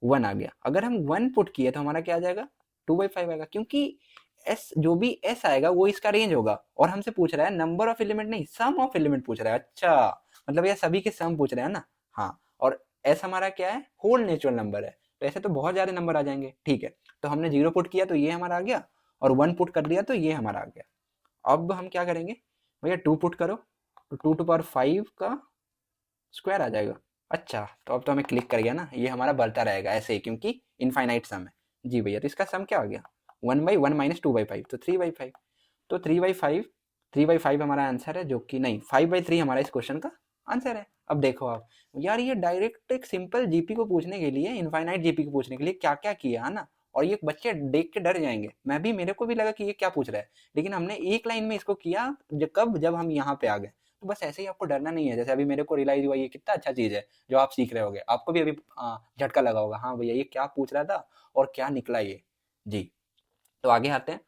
1 आ गया। अगर हम 1 पुट किए तो हमारा क्या आ जाएगा 2/5 आएगा, क्योंकि एस जो भी एस आएगा वो इसका रेंज होगा। और हमसे पूछ रहा है नंबर ऑफ एलिमेंट नहीं, सम ऑफ एलिमेंट पूछ रहा है। अच्छा, मतलब ये सभी के सम पूछ रहे हैं ना। हाँ, और एस हमारा क्या है, होल नेचुरल नंबर है, तो ऐसे तो बहुत ज्यादा नंबर आ जाएंगे, ठीक है। तो हमने 0 पुट किया तो ये हमारा आ गया, और 1 पुट कर दिया तो ये हमारा आ गया। अब हम क्या करेंगे भैया, 2 पुट करो तो 2^5 का स्क्वायर आ जाएगा। अच्छा, तो अब तो हमें क्लिक कर गया ना, ये हमारा बढ़ता रहेगा ऐसे ही, क्योंकि इनफाइनाइट सम है जी भैया। तो इसका सम क्या हो गया 1/1 माइनस 2/5, तो 3/5। तो 3/5 हमारा आंसर है, जो कि नहीं 5/3 हमारा इस क्वेश्चन का आंसर है। अब देखो आप यार, ये डायरेक्ट एक सिंपल जीपी को पूछने के लिए, इनफाइनाइट जीपी को पूछने के लिए क्या क्या किया है ना। और ये बच्चे देख के डर जाएंगे, मेरे को भी लगा कि ये क्या पूछ रहा है, लेकिन हमने एक लाइन में इसको किया। जब हम यहाँ पे आ गए, तो बस ऐसे ही आपको डरना नहीं है। जैसे अभी मेरे को रियलाइज हुआ ये कितना अच्छा चीज है जो आप सीख रहे होगे, आपको भी अभी झटका लगा होगा, हाँ भैया ये क्या पूछ रहा था और क्या निकला ये जी। तो आगे आते हैं,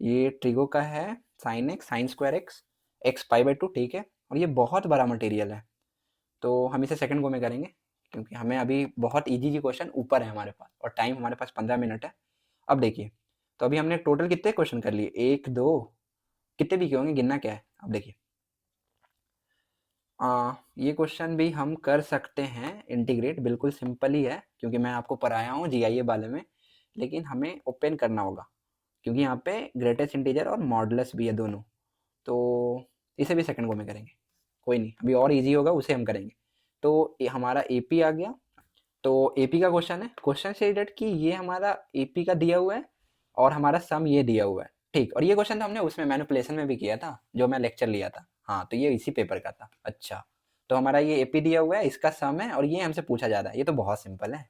ये ट्रिगो का है sine x sine square x x π/2, ठीक है। और ये बहुत बड़ा मटेरियल है, तो हम इसे सेकंड गो में करेंगे, क्योंकि हमें अभी बहुत इजी जी क्वेश्चन ऊपर है हमारे पास, और टाइम हमारे पास 15 मिनट है। अब देखिए, तो अभी हमने टोटल कितने क्वेश्चन कर लिए, 1 2 कितने भी के होंगे, गिनना क्या है। अब देखिए ये क्वेश्चन भी हम कर सकते हैं इंटीग्रेट, बिल्कुल सिंपल ही है, क्योंकि मैं आपको पढ़ाया हूँ जीआईए वाले में। लेकिन हमें ओपन करना होगा, क्योंकि यहाँ पे ग्रेटेस्ट इंटीजर और मॉडुलस भी है दोनों, तो इसे भी सेकंड गो में करेंगे। कोई नहीं, अभी और इजी होगा उसे हम करेंगे। तो हमारा एपी आ गया, तो एपी का क्वेश्चन है, क्वेश्चन स्टेटेड कि ये हमारा एपी का दिया हुआ है और हमारा सम ये दिया हुआ है, ठीक। और ये क्वेश्चन तो हमने उसमें मैनिपुलेशन में भी किया था, जो मैं लेक्चर लिया था, हाँ, तो ये इसी पेपर का था। अच्छा, तो हमारा ये एपी दिया हुआ है, इसका सम है और ये हमसे पूछा जा रहा है। ये तो बहुत सिंपल है,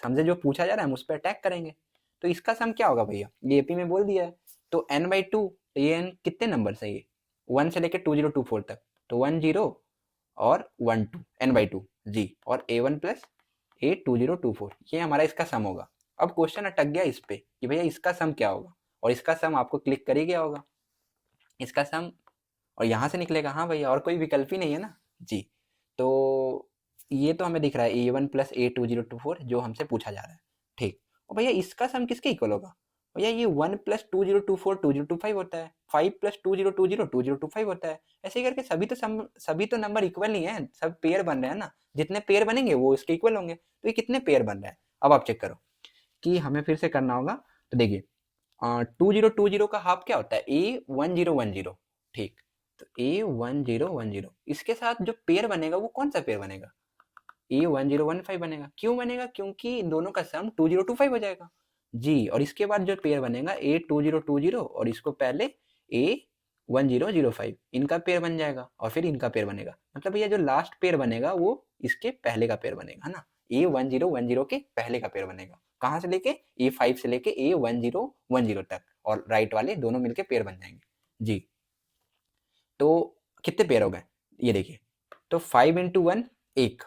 समझे, जो पूछा जा रहा है हम उस पर अटैक करेंगे। तो इसका सम क्या होगा भैया, ये एपी में बोल दिया है, तो n/2, ये n कितने नंबर से, ये 1 से लेकर 2024 तक, तो 10 और 12 n/2 जी, और a1 प्लस a2024, ये हमारा इसका सम होगा। अब क्वेश्चन अटक गया इस पे कि भैया इसका सम क्या होगा, और इसका सम आपको क्लिक कर ही गया होगा, इसका सम और यहाँ से निकलेगा। हाँ भैया, और कोई विकल्प ही नहीं है ना जी। तो ये तो हमें दिख रहा है a1 प्लस a2024 जो हमसे पूछा जा रहा है, ठीक। और भैया इसका सम किसके इक्वल होगा, भैया ये 1 प्लस 2024 2025 होता है, 5 प्लस 2020 2025 होता है। ऐसे ही करके सभी तो नंबर इक्वल नहीं है, सब पेयर बन रहे हैं ना, जितने पेयर बनेंगे वो इसके इक्वल होंगे। तो ये कितने पेयर बन रहे हैं, अब आप चेक करो कि हमें फिर से करना होगा। तो देखिए 2020 का हाफ क्या होता है, a1010, ठीक। तो a1010 इसके साथ जो पेयर बनेगा वो कौन सा पेयर बनेगा, a1015 बनेगा। क्यों बनेगा, क्योंकि इन दोनों का सम 2025 हो जाएगा जी। और इसके बाद जो पेयर बनेगा a2020 और इसको पहले 1005 इनका पेयर बन जाएगा और फिर इनका पेयर बनेगा, मतलब भैया जो लास्ट पेयर बनेगा वो इसके पहले का पेयर बनेगा, है ना। A1010 के पहले का पेयर बनेगा, कहाँ से लेके A5 से लेके A1010 तक, और राइट वाले दोनों मिलके पेयर बन जाएंगे जी। तो कितने पेयर हो गए ये देखिए, तो 5 इंटू 1 1,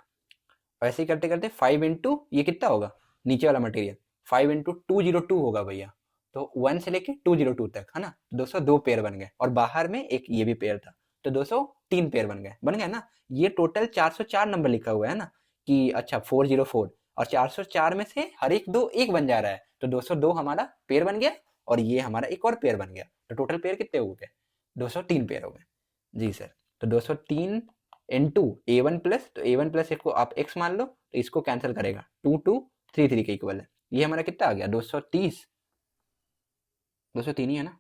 ऐसे ही करते करते 5 इंटू ये कितना होगा नीचे वाला मटेरियल 5 इंटू 202 होगा भैया, तो 1 से लेके 202 तक, है ना। 202 पेयर बन गए, और बाहर में एक ये भी पेयर था, तो 203 पेयर बन गए ना। ये टोटल 404 नंबर लिखा हुआ है ना, कि अच्छा 404, और 404 में से हर एक दो एक बन जा रहा है, तो 202 हमारा पेयर बन गया, और ये हमारा एक और पेयर बन गया, तो टोटल पेयर कितने हो गए 203 पेयर हो गए जी सर। तो 203 इंटू A1 प्लस, तो A1 प्लस को आप x मान लो, तो इसको कैंसिल करेगा 2233 के इक्वल है, ये हमारा कितना आ गया 230, 203 ही है ना।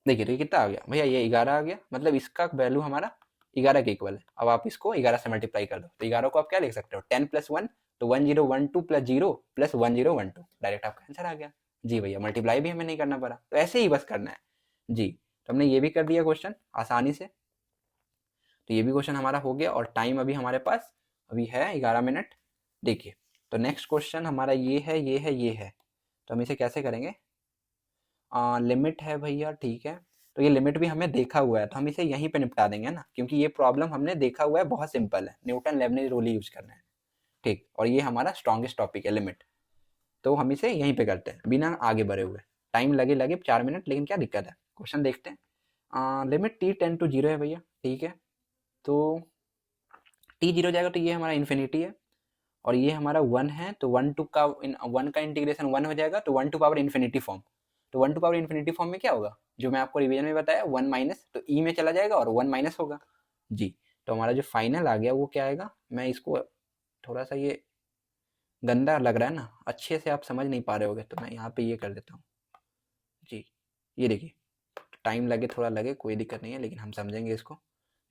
देखिए तो ये कितना आ गया भैया, ये 11 आ गया, मतलब इसका वैल्यू हमारा 11 के इक्वल है। अब आप इसको 11 से मल्टीप्लाई कर दो, तो 11 को आप क्या लिख सकते हो 10 प्लस 1, तो 1012 प्लस 0 प्लस 1012, डायरेक्ट आपका आंसर आ गया जी भैया। मल्टीप्लाई भी हमें नहीं करना पड़ा, तो ऐसे ही बस करना है जी। तो हमने ये भी कर दिया क्वेश्चन आसानी से, तो ये भी क्वेश्चन हमारा हो गया, और टाइम अभी हमारे पास अभी है 11 मिनट। देखिए तो नेक्स्ट क्वेश्चन हमारा ये है, ये है, ये है, तो हम इसे कैसे करेंगे। लिमिट है भैया, ठीक है, तो ये लिमिट भी हमें देखा हुआ है, तो हम इसे यहीं पे निपटा देंगे ना, क्योंकि ये प्रॉब्लम हमने देखा हुआ है, बहुत सिंपल है, न्यूटन लेबनिज रूल यूज करना है, ठीक। और ये हमारा स्ट्रॉन्गेस्ट टॉपिक है लिमिट, तो हम इसे यहीं पे करते हैं बिना आगे बढ़े हुए। टाइम लगे लगे 4 मिनट, लेकिन क्या दिक्कत है, क्वेश्चन देखते हैं। लिमिट t टेंड टू 0 है भैया, ठीक है, तो t 0 जाएगा तो ये हमारा इन्फिनिटी है, और ये हमारा 1 है, तो 1 का इंटीग्रेशन 1 हो जाएगा, तो 1 टू पावर इन्फिनिटी फॉर्म, तो 1 टू पावर इन्फिनिटी फॉर्म में क्या होगा, जो मैं आपको रिवीजन में बताया 1 माइनस, तो ई में चला जाएगा और 1 माइनस होगा जी। तो हमारा जो फाइनल आ गया वो क्या आएगा, मैं इसको थोड़ा सा ये गंदा लग रहा है ना, अच्छे से आप समझ नहीं पा रहे होगे, तो मैं यहाँ पे ये कर देता हूँ जी। ये देखिए, टाइम लगे थोड़ा लगे कोई दिक्कत नहीं है, लेकिन हम समझेंगे इसको।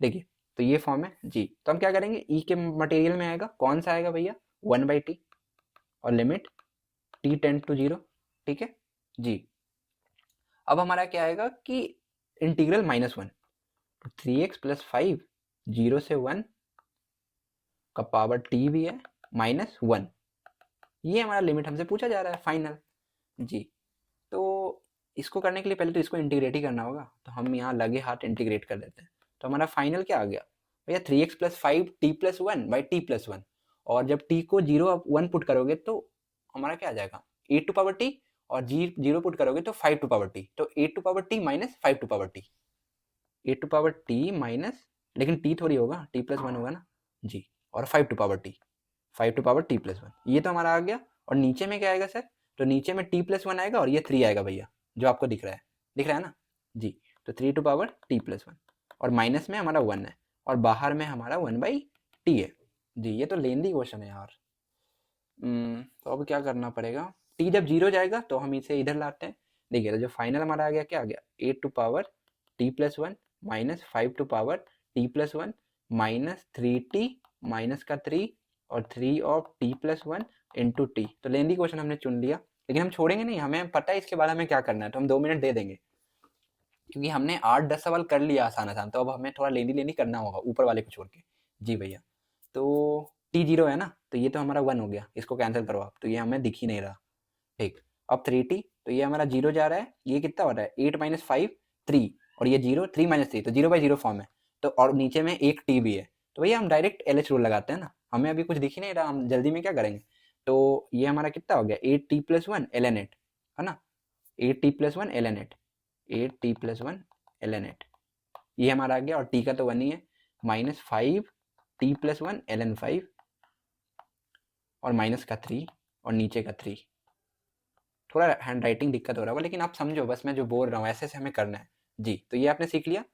देखिए तो ये फॉर्म है जी, तो हम क्या करेंगे, ई के मटेरियल में आएगा, कौन सा आएगा भैया 1/t, और लिमिट t टेंड टू 0, ठीक है जी। अब हमारा क्या आएगा कि इंटीग्रल -1, 3x प्लस 5 0 से 1 का पावर t भी है -1, ये हमारा लिमिट हमसे पूछा जा रहा है फाइनल जी। तो इसको करने के लिए पहले तो इसको इंटीग्रेट ही करना होगा, तो हम यहाँ लगे हाथ इंटीग्रेट कर लेते हैं, तो हमारा फाइनल क्या आ गया भैया 3x plus 5 t plus 1 by T plus 1, और जब t को 0 आप 1 पुट करोगे तो हमारा क्या आ जाएगा 8 टू पावर t, और 0 पुट करोगे तो 5 टू पावर t, तो 8 to power t minus 5 to power t, 8 to power t minus, लेकिन t थोड़ी होगा t प्लस 1 होगा ना जी, और 5 to power t, 5 to power t plus 1, ये तो हमारा आ गया। और नीचे में क्या आएगा सर, तो नीचे में t प्लस 1 आएगा, और ये 3 आएगा भैया, जो आपको दिख रहा है ना जी, तो 3 टू पावर t प्लस 1, और माइनस में हमारा 1 है, और बाहर में हमारा 1/t है जी। ये तो लेंदी क्वेश्चन है यार। तो अब क्या करना पड़ेगा, t जब 0 जाएगा तो हम इसे इधर लाते हैं। देखिए तो जो फाइनल हमारा आ गया, क्या आ गया 8 to power t plus 1 minus 5 to power t plus 1 minus 3t minus का 3 और 3 of t plus 1 into t. तो लेंदी क्वेश्चन हमने चुन लिया, लेकिन हम छोड़ेंगे नहीं, हमें पता है इसके बाद हमें क्या करना है, तो हम 2 मिनट दे देंगे, क्योंकि हमने 8-10 सवाल कर लिया आसान आसान, तो अब हमें थोड़ा लेंदी लेंदी करना होगा ऊपर वाले को छोड़ के जी भैया। तो t 0 है ना, तो ये तो हमारा 1 हो गया, इसको कैंसिल करो आप, तो ये हमें दिख ही नहीं रहा, ठीक। अब 3t, तो ये हमारा 0 जा रहा है, ये कितना हो रहा है 8 माइनस 5 3, और ये 0 3 माइनस 3, तो 0/0 फॉर्म है, तो और नीचे में एक t भी है, तो भैया हम डायरेक्ट LH रूल लगाते हैं ना, हमें अभी कुछ दिख ही नहीं रहा, हम जल्दी में क्या करेंगे, तो ये हमारा कितना हो गया 8t प्लस 1 ln 8, है ना, 8t plus 1 ln 8, 8t plus 1 ln 8, ये हमारा आ गया, और t का तो 1 ही है, माइनस 5t प्लस 1 ln 5, और माइनस का 3 और नीचे का 3। थोड़ा हैंड राइटिंग दिक्कत हो रहा होगा, लेकिन आप समझो बस, मैं जो बोल रहा हूँ ऐसे से हमें करना है जी। तो ये आपने सीख लिया।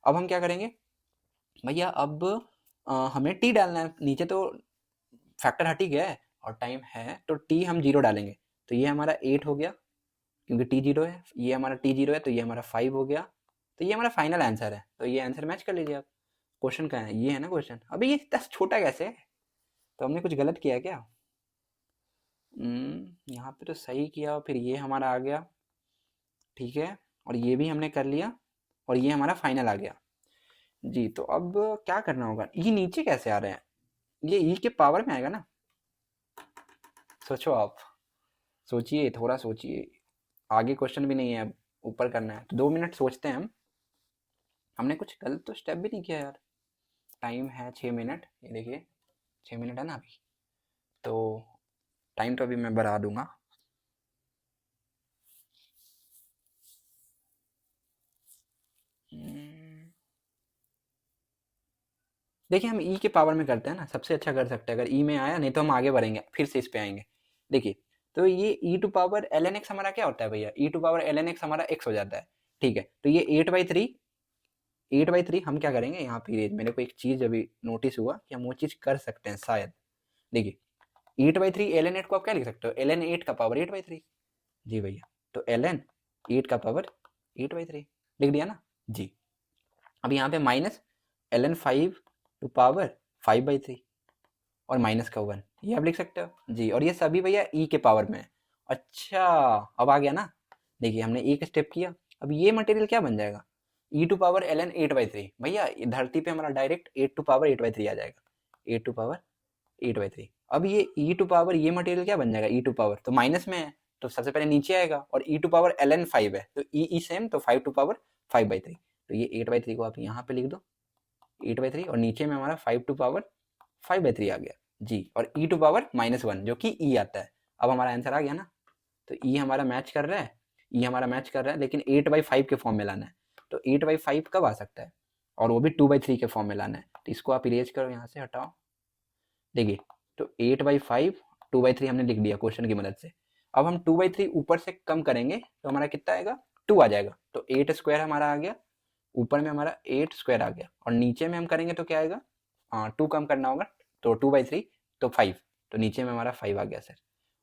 अब हम क्या करेंगे भैया, अब हमें टी डालना है, नीचे तो फैक्टर हट ही गया है और टाइम है, तो टी हम 0 डालेंगे, तो ये हमारा 8 हो गया, क्योंकि टी 0 है, ये हमारा टी 0 है, तो ये हमारा 5 हो गया, तो ये हमारा फाइनल आंसर है। तो ये आंसर मैच कर लीजिए आप। क्वेश्चन का है, ये है ना क्वेश्चन। अभी ये 10 छोटा कैसे है, तो हमने कुछ गलत किया क्या। यहाँ पे तो सही किया, फिर ये हमारा आ गया ठीक है, और ये भी हमने कर लिया और ये हमारा फाइनल आ गया जी। तो अब क्या करना होगा, ये नीचे कैसे आ रहे हैं, ये ई के पावर में आएगा ना, सोचो आप, सोचिए थोड़ा सोचिए, आगे क्वेश्चन भी नहीं है, अब ऊपर करना है। तो 2 मिनट सोचते हैं हम, हमने कुछ गलत तो स्टेप भी नहीं किया यार। टाइम है 6 मिनट, ये देखिए 6 मिनट है ना अभी, तो टाइम तो अभी मैं बढ़ा दूंगा। देखिए हम ई के पावर में करते हैं ना, सबसे अच्छा कर सकते हैं। अगर ई में आया, नहीं तो हम आगे बढ़ेंगे, फिर से इस पे आएंगे। देखिए, तो ये e to power l n x हमारा क्या होता है भैया, e to power l n x हमारा एक्स हो जाता है। ठीक है, तो ये 8/3, 8/3 हम क्या करेंगे यहाँ पे, मेरे को एक चीज़ अभी नोटिस हुआ कि हम वो चीज़ कर सकते हैं शायद। देखिए 8/3 एल एन एट को आप क्या लिख सकते हो, एल एन एट का पावर 8/3। जी भैया, तो एल एन एट का पावर 8/3 लिख दिया ना जी। अब यहाँ पे minus l n 5 to power 5/3 और माइनस का 1, ये आप लिख सकते हो जी। और ये सभी भैया ई के पावर में है। अच्छा, अब आ गया ना। देखिए हमने एक स्टेप किया, अब ये मटेरियल क्या बन जाएगा, ई टू पावर एल एन 8/3 भैया, धरती पे हमारा डायरेक्ट 8 टू पावर 8/3 आ जाएगा, 8 टू पावर 8/3। अब ये ई टू पावर, ये मटेरियल क्या बन जाएगा, ई टू पावर तो माइनस में है, तो सबसे पहले नीचे आएगा, और ई टू पावर एल एन 5 है, तो ई सेम, तो 5 टू पावर 5/3, तो ये 8/3 को आप यहाँ पे लिख दो, 8/3, और नीचे में हमारा 5 टू पावर 5/3 आ गया जी, और ई टू पावर -1 जो कि ई आता है। अब हमारा आंसर आ गया ना, तो ई हमारा मैच कर रहा है, ई हमारा मैच कर रहा है, लेकिन 8/5 के फॉर्म में लाना है। तो 8/5 कब आ सकता है, और वो भी 2/3 के फॉर्म में लाना है। तो इसको आप इरेज करो, यहाँ से हटाओ। देखिए, तो 8/5 2/3 हमने लिख दिया क्वेश्चन की मदद से। अब हम 2/3 ऊपर से कम करेंगे तो हमारा कितना आएगा, 2 आ जाएगा, तो 8 स्क्वायर हमारा आ गया, ऊपर में हमारा 8 स्क्वायर आ गया, और नीचे में हम करेंगे तो क्या आएगा, 2 कम करना होगा, तो 2/3 तो 5, तो नीचे में हमारा 5 आ गया सर।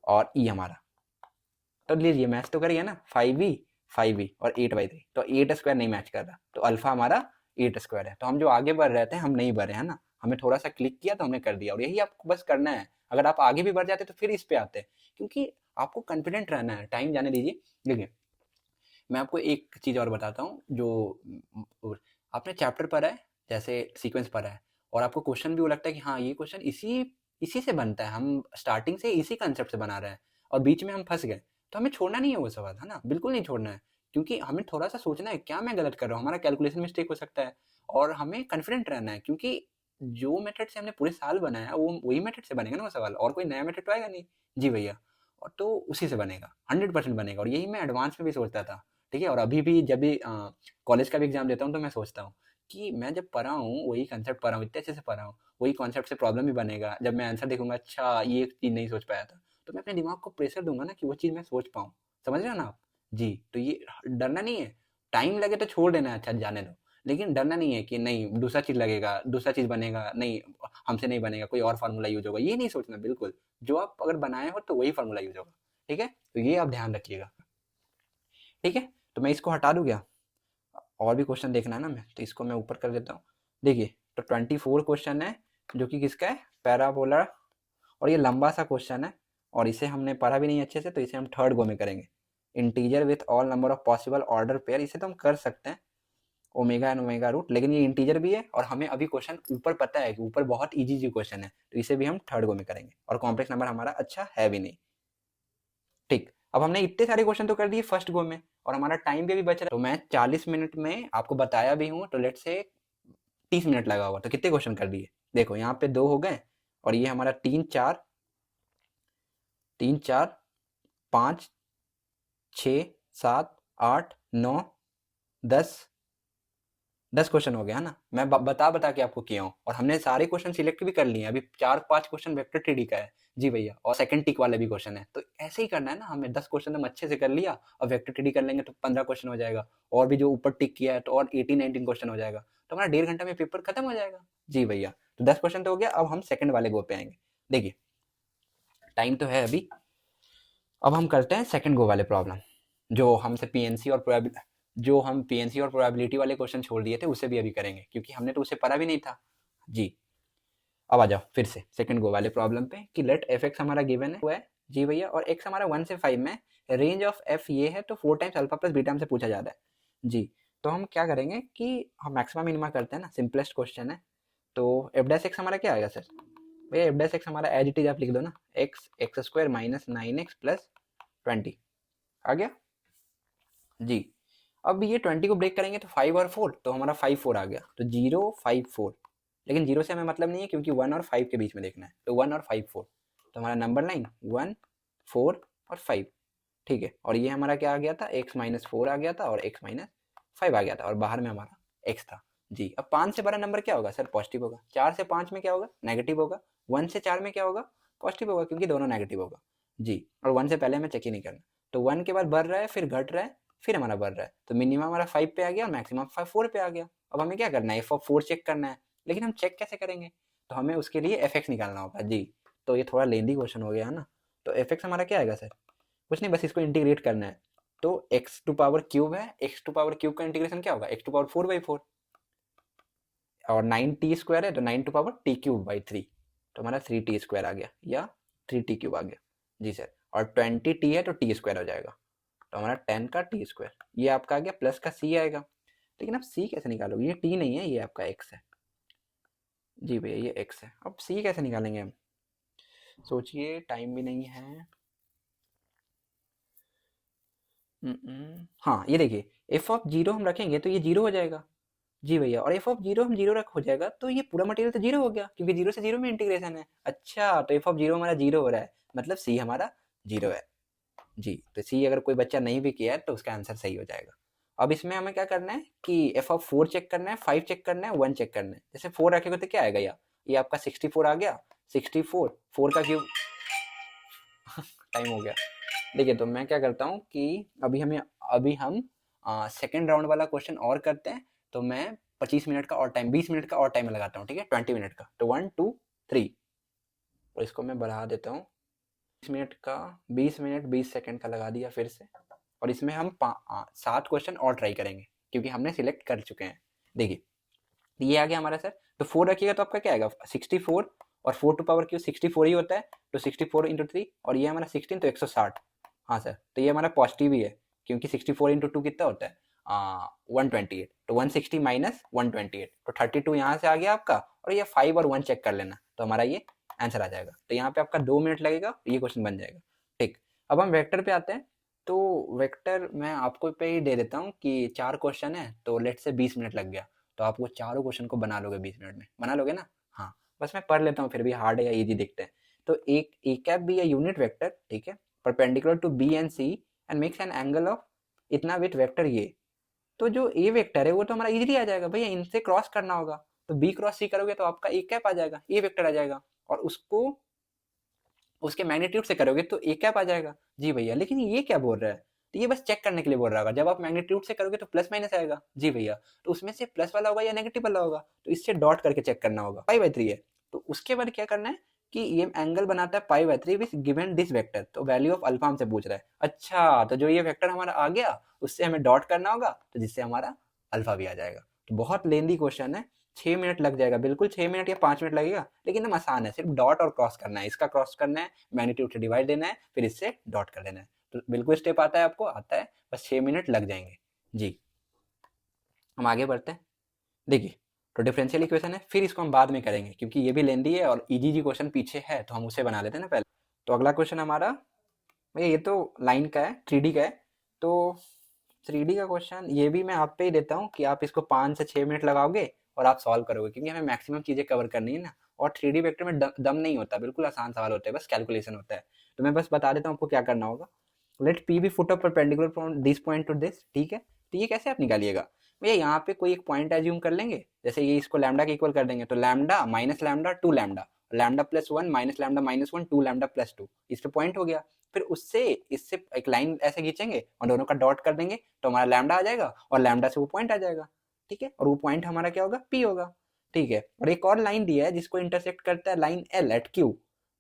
और ई हमारा, तो लीजिए मैच तो करिए ना, 5e और 8/3, तो 8 स्क्वायर नहीं मैच कर रहा, तो अल्फा हमारा 8 स्क्वायर है। तो हम जो आगे बढ़ रहे थे हम नहीं बढ़े हैं ना, हमें थोड़ा सा क्लिक किया तो हमने कर दिया, और यही आपको बस करना है। अगर आप आगे भी बढ़ जाते तो फिर इस पे आते, क्योंकि आपको कॉन्फिडेंट रहना है। टाइम जाने दीजिए। देखिए मैं आपको एक चीज़ और बताता हूँ, जो आपने चैप्टर पढ़ा है, जैसे सीक्वेंस पढ़ा है, और आपको क्वेश्चन भी वो लगता है कि हाँ ये क्वेश्चन इसी इसी से बनता है, हम स्टार्टिंग से इसी कंसेप्ट से बना रहे हैं, और बीच में हम फंस गए, तो हमें छोड़ना नहीं है वो सवाल, है ना, बिल्कुल नहीं छोड़ना है। क्योंकि हमें थोड़ा सा सोचना है क्या मैं गलत कर रहा हूँ, हमारा कैलकुलेशन मिस्टेक हो सकता है, और हमें कॉन्फिडेंट रहना है, क्योंकि जो मेथड से हमने पूरे साल बनाया वो वही मेथड से बनेगा ना वो सवाल, और कोई नया मेथड तो आएगा नहीं। जी भैया, और तो उसी से बनेगा, 100% बनेगा, और यही मैं एडवांस में भी सोचता था। ठीक है, और अभी भी जब भी कॉलेज का भी एग्जाम देता हूँ तो मैं सोचता हूँ कि मैं जब पढ़ा हूँ वही कंसेप्ट पढ़ा हूँ, इतने अच्छे से पढ़ा हूँ, वही कॉन्सेप्ट से प्रॉब्लम भी बनेगा। जब मैं आंसर देखूंगा, अच्छा ये चीज़ नहीं सोच पाया था, तो मैं अपने दिमाग को प्रेशर दूंगा ना कि वो चीज़ मैं सोच पाऊँ। समझ रहे हो ना आप जी। तो ये डरना नहीं है, टाइम लगे तो छोड़ देना है, अच्छा जाने दो, लेकिन डरना नहीं है कि नहीं दूसरा चीज़ लगेगा, दूसरा चीज़ बनेगा, नहीं हमसे नहीं बनेगा, कोई और फार्मूला यूज होगा, ये नहीं सोचना बिल्कुल। जो आप अगर बनाए हो तो वही फार्मूला यूज होगा। ठीक है, तो ये आप ध्यान रखिएगा। ठीक है, तो मैं इसको हटा दूँ क्या, और भी क्वेश्चन देखना है ना मैं, तो इसको मैं ऊपर कर देता हूँ। देखिए, तो 24 क्वेश्चन है, जो कि किसका है, पैराबोला, और ये लंबा सा क्वेश्चन है, और इसे हमने पढ़ा भी नहीं अच्छे से, तो इसे हम थर्ड गो में करेंगे। Integer with all number of possible order pair, इसे तो हम कर सकते हैं, ओमेगा एंड ओमेगा रूट, लेकिन ये इंटीजर भी है, और हमें अभी क्वेश्चन ऊपर पता है कि ऊपर बहुत इजी जी क्वेश्चन है, तो इसे भी हम थर्ड गो में करेंगे, और कॉम्प्लेक्स नंबर हमारा अच्छा है भी नहीं। ठीक, अब हमने इतने सारे क्वेश्चन तो कर दिए फर्स्ट गो में, और हमारा टाइम भी अभी बच रहा है, तो मैं 40 मिनट में आपको बताया भी हूँ, तो लेट से 30 मिनट लगा हुआ, तो कितने क्वेश्चन कर दिए, देखो यहाँ पे 2 हो गए, और ये हमारा 3 4 3 4 5 6 7 8 9 10 10 क्वेश्चन हो गया है ना। मैं बता बता के आपको किया हूँ, और हमने सारे क्वेश्चन सिलेक्ट भी कर लिए, अभी 4-5 क्वेश्चन वेक्टर थ्री का है जी भैया, और सेकंड टिक वाला भी क्वेश्चन है। तो ऐसे ही करना है ना हमें, 10 क्वेश्चन हम अच्छे से कर लिया, और वेक्टर थ्री कर लेंगे तो 15 क्वेश्चन हो जाएगा, और भी जो ऊपर टिक किया है तो और 18-19 क्वेश्चन हो जाएगा, तो हमारा 1.5 घंटा में पेपर खत्म हो जाएगा जी भैया। तो 10 क्वेश्चन तो हो गया, अब हम सेकंड वाले गो पे आएंगे। देखिए टाइम तो है अभी, अब हम करते हैं सेकंड गो वाले प्रॉब्लम, जो हमसे पीएनसी और जो हम पीएनसी और प्रोबेबिलिटी वाले क्वेश्चन छोड़ दिए थे, उसे भी अभी करेंगे, क्योंकि हमने तो उसे पढ़ा भी नहीं था जी। अब आ जाओ फिर से सेकंड गो वाले प्रॉब्लम पे, कि लेट एफ एक्स हमारा गिवन है, जी भैया, और x हमारा 1 से 5 में, रेंज ऑफ f ये है, तो 4 टाइम्स अल्फा प्लस बीटा हमसे पूछा जा रहा है जी। तो हम क्या करेंगे कि हम मैक्सिमम मिनिमा करते हैं ना, सिंपलेस्ट क्वेश्चन है। तो एफ डैश एक्स हमारा क्या आएगा सर? भैया एफ डैश एक्स हमारा एज इट इज आप लिख दो ना, x x square minus 9x plus 20 आ गया जी। अब ये 20 को ब्रेक करेंगे तो 5 और 4, तो हमारा 5 4 आ गया, तो 0 5 4। लेकिन 0 से हमें मतलब नहीं है क्योंकि 1 और 5 के बीच में देखना है, तो 1 और 5 4, तो हमारा नंबर लाइन 1 4 और 5, ठीक है। और ये हमारा क्या आ गया था, x माइनस 4 आ गया था और x माइनस 5 आ गया था, और बाहर में हमारा x था जी। अब 5 से बड़ा नंबर क्या होगा सर? पॉजिटिव होगा। 4 से 5 में क्या होगा? नेगेटिव होगा। 1 से 4 में क्या होगा? पॉजिटिव होगा, क्योंकि दोनों नेगेटिव होगा जी। और 1 से पहले हमें चेक ही नहीं करना, तो 1 के बाद बढ़ रहा है, फिर घट रहा है, फिर हमारा बढ़ रहा है, तो मिनिमम हमारा 5 पे आ गया और मैक्सिमम 4 पे आ गया। अब हमें क्या करना है, एफ ऑफ 4 चेक करना है, लेकिन हम चेक कैसे करेंगे? तो हमें उसके लिए एफ एक्स निकालना होगा जी। तो ये थोड़ा लेंदी क्वेश्चन हो गया ना। तो एफ एक्स हमारा क्या आएगा सर? कुछ नहीं, बस इसको इंटीग्रेट करना है। तो एक्स टू पावर क्यूब है, एक्स टू पावर क्यूब का इंटीग्रेशन क्या होगा? एक्स टू पावर 4/4, और 9t स्क्वायर है तो 9 to power t cube by 3, तो हमारा 3t स्क्वायर आ गया या 3t क्यूब आ गया जी सर। और 20t है तो t स्क्वायर हो जाएगा, तो हमारा 10 का t स्क्वायर, ये आपका आ गया, प्लस का c आएगा। लेकिन अब c कैसे निकालोगे? ये t नहीं है, ये आपका x है जी भैया, ये x है। अब c कैसे निकालेंगे हम? सोचिए, टाइम भी नहीं है। हाँ, ये देखिए, एफ ऑफ जीरो हम रखेंगे तो ये जीरो हो जाएगा जी भैया, और एफ ऑफ जीरो हम जीरो रख हो जाएगा, तो ये पूरा मटेरियल तो जीरो हो गया, क्योंकि जीरो से जीरो में इंटीग्रेशन है। अच्छा, तो एफ ऑफ जीरो हमारा जीरो हो रहा है, मतलब सी हमारा जीरो है जी। तो सी अगर कोई बच्चा नहीं भी किया है तो उसका आंसर सही हो जाएगा। अब इसमें हमें क्या करना है कि एफ ऑफ 4 चेक करना है, 5 चेक करना है, 1 चेक करना है। जैसे 4 रखेगा तो क्या आएगा, ये आपका 64 आ गया। 64, 4 का क्यूब टाइम हो गया। देखिए, तो मैं क्या करता हूँ कि अभी हम सेकेंड राउंड वाला क्वेश्चन और करते हैं। तो मैं 25 मिनट का और टाइम, 20 मिनट का और टाइम लगाता हूँ, ठीक है, 20 मिनट का। तो 1 2 3, और इसको मैं बढ़ा देता हूँ, 20 मिनट का 20 मिनट 20 सेकंड का लगा दिया फिर से। और इसमें हम 7 क्वेश्चन और ट्राई करेंगे, क्योंकि हमने सिलेक्ट कर चुके हैं। देखिए, ये आ गया हमारा सर। तो 4 रखिएगा तो आपका क्या आएगा, 64, और 4 टू पावर क्यू 64 ही होता है, तो 64 इंटू 3, और ये हमारा 16, तो 160। हाँ सर, तो ये हमारा पॉजिटिव ही है, क्योंकि 64 इंटू 2 कितना होता है, 128, तो 160 माइनस 128, तो 32 यहाँ से आ गया आपका। और ये 5 और 1 चेक कर लेना, तो हमारा ये आंसर आ जाएगा। तो यहाँ पे आपका 2 मिनट लगेगा, ये क्वेश्चन बन जाएगा, ठीक। अब हम वेक्टर पे आते हैं। तो वेक्टर मैं आपको पे ही दे देता हूँ कि 4 क्वेश्चन है, तो लेट से 20 मिनट लग गया, तो आप वो चारों क्वेश्चन को बना लोगे 20 मिनट में, बना लोगे ना? हाँ, बस मैं पढ़ लेता हूँ, फिर भी हार्ड है या इजी देखते हैं। तो एक ए कैप बी या यूनिट वेक्टर, ठीक है, perpendicular to b and c and makes an angle of इतना विथ वेक्टर ये। तो जो ए वेक्टर है वो तो हमारा इजीली आ जाएगा भैया, इनसे क्रॉस करना होगा, तो बी क्रॉस सी करोगे तो आपका ए कैप आ जाएगा, ए वेक्टर आ जाएगा, और उसको उसके मैग्नीट्यूड से करोगे तो ए कैप आ जाएगा जी भैया। लेकिन ये क्या बोल रहा है, तो ये बस चेक करने के लिए बोल रहा होगा, जब आप मैग्नीट्यूड से करोगे तो प्लस माइनस आएगा जी भैया, तो उसमें से प्लस वाला होगा या नेगेटिव वाला होगा, तो इससे डॉट करके चेक करना होगा। π/3 है, तो उसके बाद क्या करना है कि ये एंगल बनाता है π/3 विथ गिवन दिस वेक्टर, तो वैल्यू ऑफ अल्फा हमसे पूछ रहा है। अच्छा, तो जो ये वेक्टर हमारा आ गया उससे हमें डॉट करना होगा, तो जिससे हमारा अल्फा भी आ जाएगा। तो बहुत लेंदी क्वेश्चन है, 6 मिनट लग जाएगा, बिल्कुल 6 मिनट या 5 मिनट लगेगा, लेकिन हम आसान है, सिर्फ डॉट और क्रॉस करना है, इसका क्रॉस करना है, मैग्नीट्यूड से डिवाइड देना है, फिर इससे डॉट कर देना है। तो बिल्कुल स्टेप आता है, आपको आता है, बस 6 मिनट लग जाएंगे जी। हम आगे बढ़ते हैं। देखिए, तो डिफरेंशियल इक्वेशन है, फिर इसको हम बाद में करेंगे, क्योंकि ये भी लेंदी है और इजी जी क्वेश्चन पीछे है, तो हम उसे बना लेते हैं ना पहले। तो अगला क्वेश्चन हमारा, भैया ये तो लाइन का है, 3D का है। तो 3D का क्वेश्चन ये भी मैं आप पे ही देता हूँ कि आप इसको 5 से 6 मिनट लगाओगे और आप सॉल्व करोगे, क्योंकि हमें मैक्सिमम चीज़ें कवर करनी है ना। और 3D वेक्टर में दम नहीं होता, बिल्कुल आसान सवाल होता है, बस कैलकुलेशन होता है। तो मैं बस बता देता हूँ आपको क्या करना होगा। Let p be foot of perpendicular from this point to this, ठीक है। तो ये कैसे आप निकालिएगा भैया, यहाँ पे कोई एक पॉइंट एज्यूम कर लेंगे, जैसे ये इसको लैम्डा के इक्वल कर देंगे, तो lambda minus lambda to lambda, lambda plus 1 minus lambda minus 1 to lambda plus 2, इस पे पॉइंट हो गया। फिर उससे इससे एक लाइन ऐसे खींचेंगे और दोनों का डॉट कर देंगे, तो हमारा लैम्डा आ जाएगा, और लैम्डा से वो पॉइंट आ जाएगा, ठीक है। और वो पॉइंट हमारा क्या होगा, पी होगा, ठीक है। और एक और लाइन दिया है जिसको इंटरसेक्ट करता है लाइन एल एट क्यू,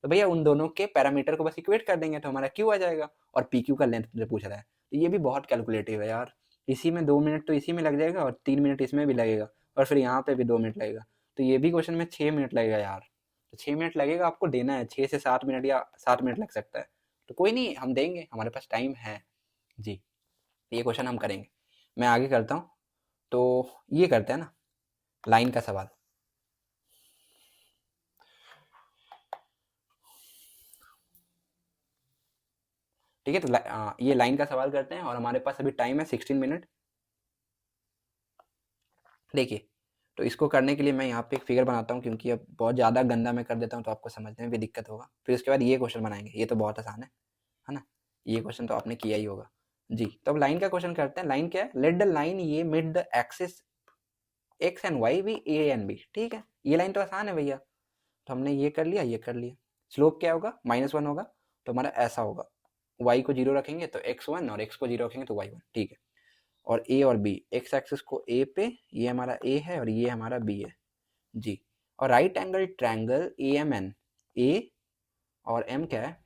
तो भैया उन दोनों के पैरामीटर को बस इक्वेट कर देंगे, तो हमारा क्यू आ जाएगा। और पी क्यू का लेंथ मुझे पूछ रहा है, तो ये भी बहुत कैलकुलेटिव है यार। इसी में 2 मिनट तो इसी में लग जाएगा, और 3 मिनट इसमें भी लगेगा, और फिर यहाँ पे भी 2 मिनट लगेगा, तो ये भी क्वेश्चन में 6 मिनट लगेगा यार। तो 6 मिनट लगेगा, आपको देना है 6 से 7 मिनट, या 7 मिनट लग सकता है। तो कोई नहीं, हम देंगे, हमारे पास टाइम है जी। ये क्वेश्चन हम करेंगे। मैं आगे करता हूँ। तो ये करते हैं ना, लाइन का सवाल। ठीक है, तो ये लाइन का सवाल करते हैं और हमारे पास अभी टाइम है 16 मिनट। देखिए, तो इसको करने के लिए मैं यहाँ पे एक फिगर बनाता हूँ, क्योंकि अब बहुत ज़्यादा गंदा मैं कर देता हूँ तो आपको समझने में भी दिक्कत होगा। फिर उसके बाद ये क्वेश्चन बनाएंगे, ये तो बहुत आसान है ना। ये क्वेश्चन तो आपने किया ही होगा जी। तो अब लाइन का क्वेश्चन करते हैं। लाइन क्या है? लेट द लाइन ये mid the axis x and y b a and b. ठीक है, ये लाइन तो आसान है भैया। तो हमने ये कर लिया, ये कर लिया। स्लोप क्या होगा? -1 होगा। तो हमारा ऐसा होगा, y को 0 रखेंगे तो x1 और x को 0 रखेंगे तो y1। ठीक है, और a और b, x एक्सिस को a पे, ये हमारा a है और ये हमारा b है जी। और right angle triangle AMN, a और m क्या है?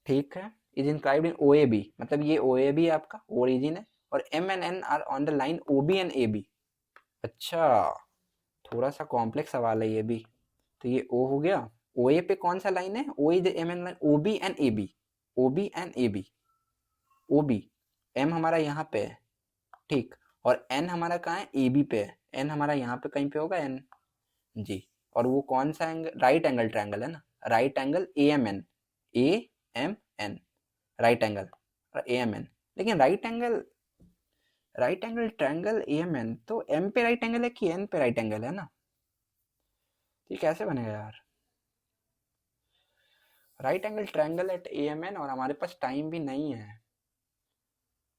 ठीक है, इज इंस्क्राइब्ड इन OAB, मतलब ये OAB आपका ओरिजिन है, और M and N are on the line OB and AB। अच्छा, थोड़ा सा कॉम्प्लेक्स सवाल है ये भी। तो ये O हो गया, OA पे कौन सा लाइन है? O is M an line, OB and AB, OB and AB, OB, M हमारा यहाँ पे है ठीक, और N हमारा कहाँ है? AB पे है। N हमारा यहाँ पे कहीं पे होगा N जी। और वो कौन सा एंगल? राइट एंगल ट्रायंगल है ना, right angle AMN, AMN, right angle AMN। लेकिन राइट एंगल ट्रायंगल AMN तो M पे राइट एंगल है कि N पे राइट एंगल है ना? ये कैसे बनेगा यार? Right angle triangle eight AMN, और हमारे पास टाइम भी नहीं है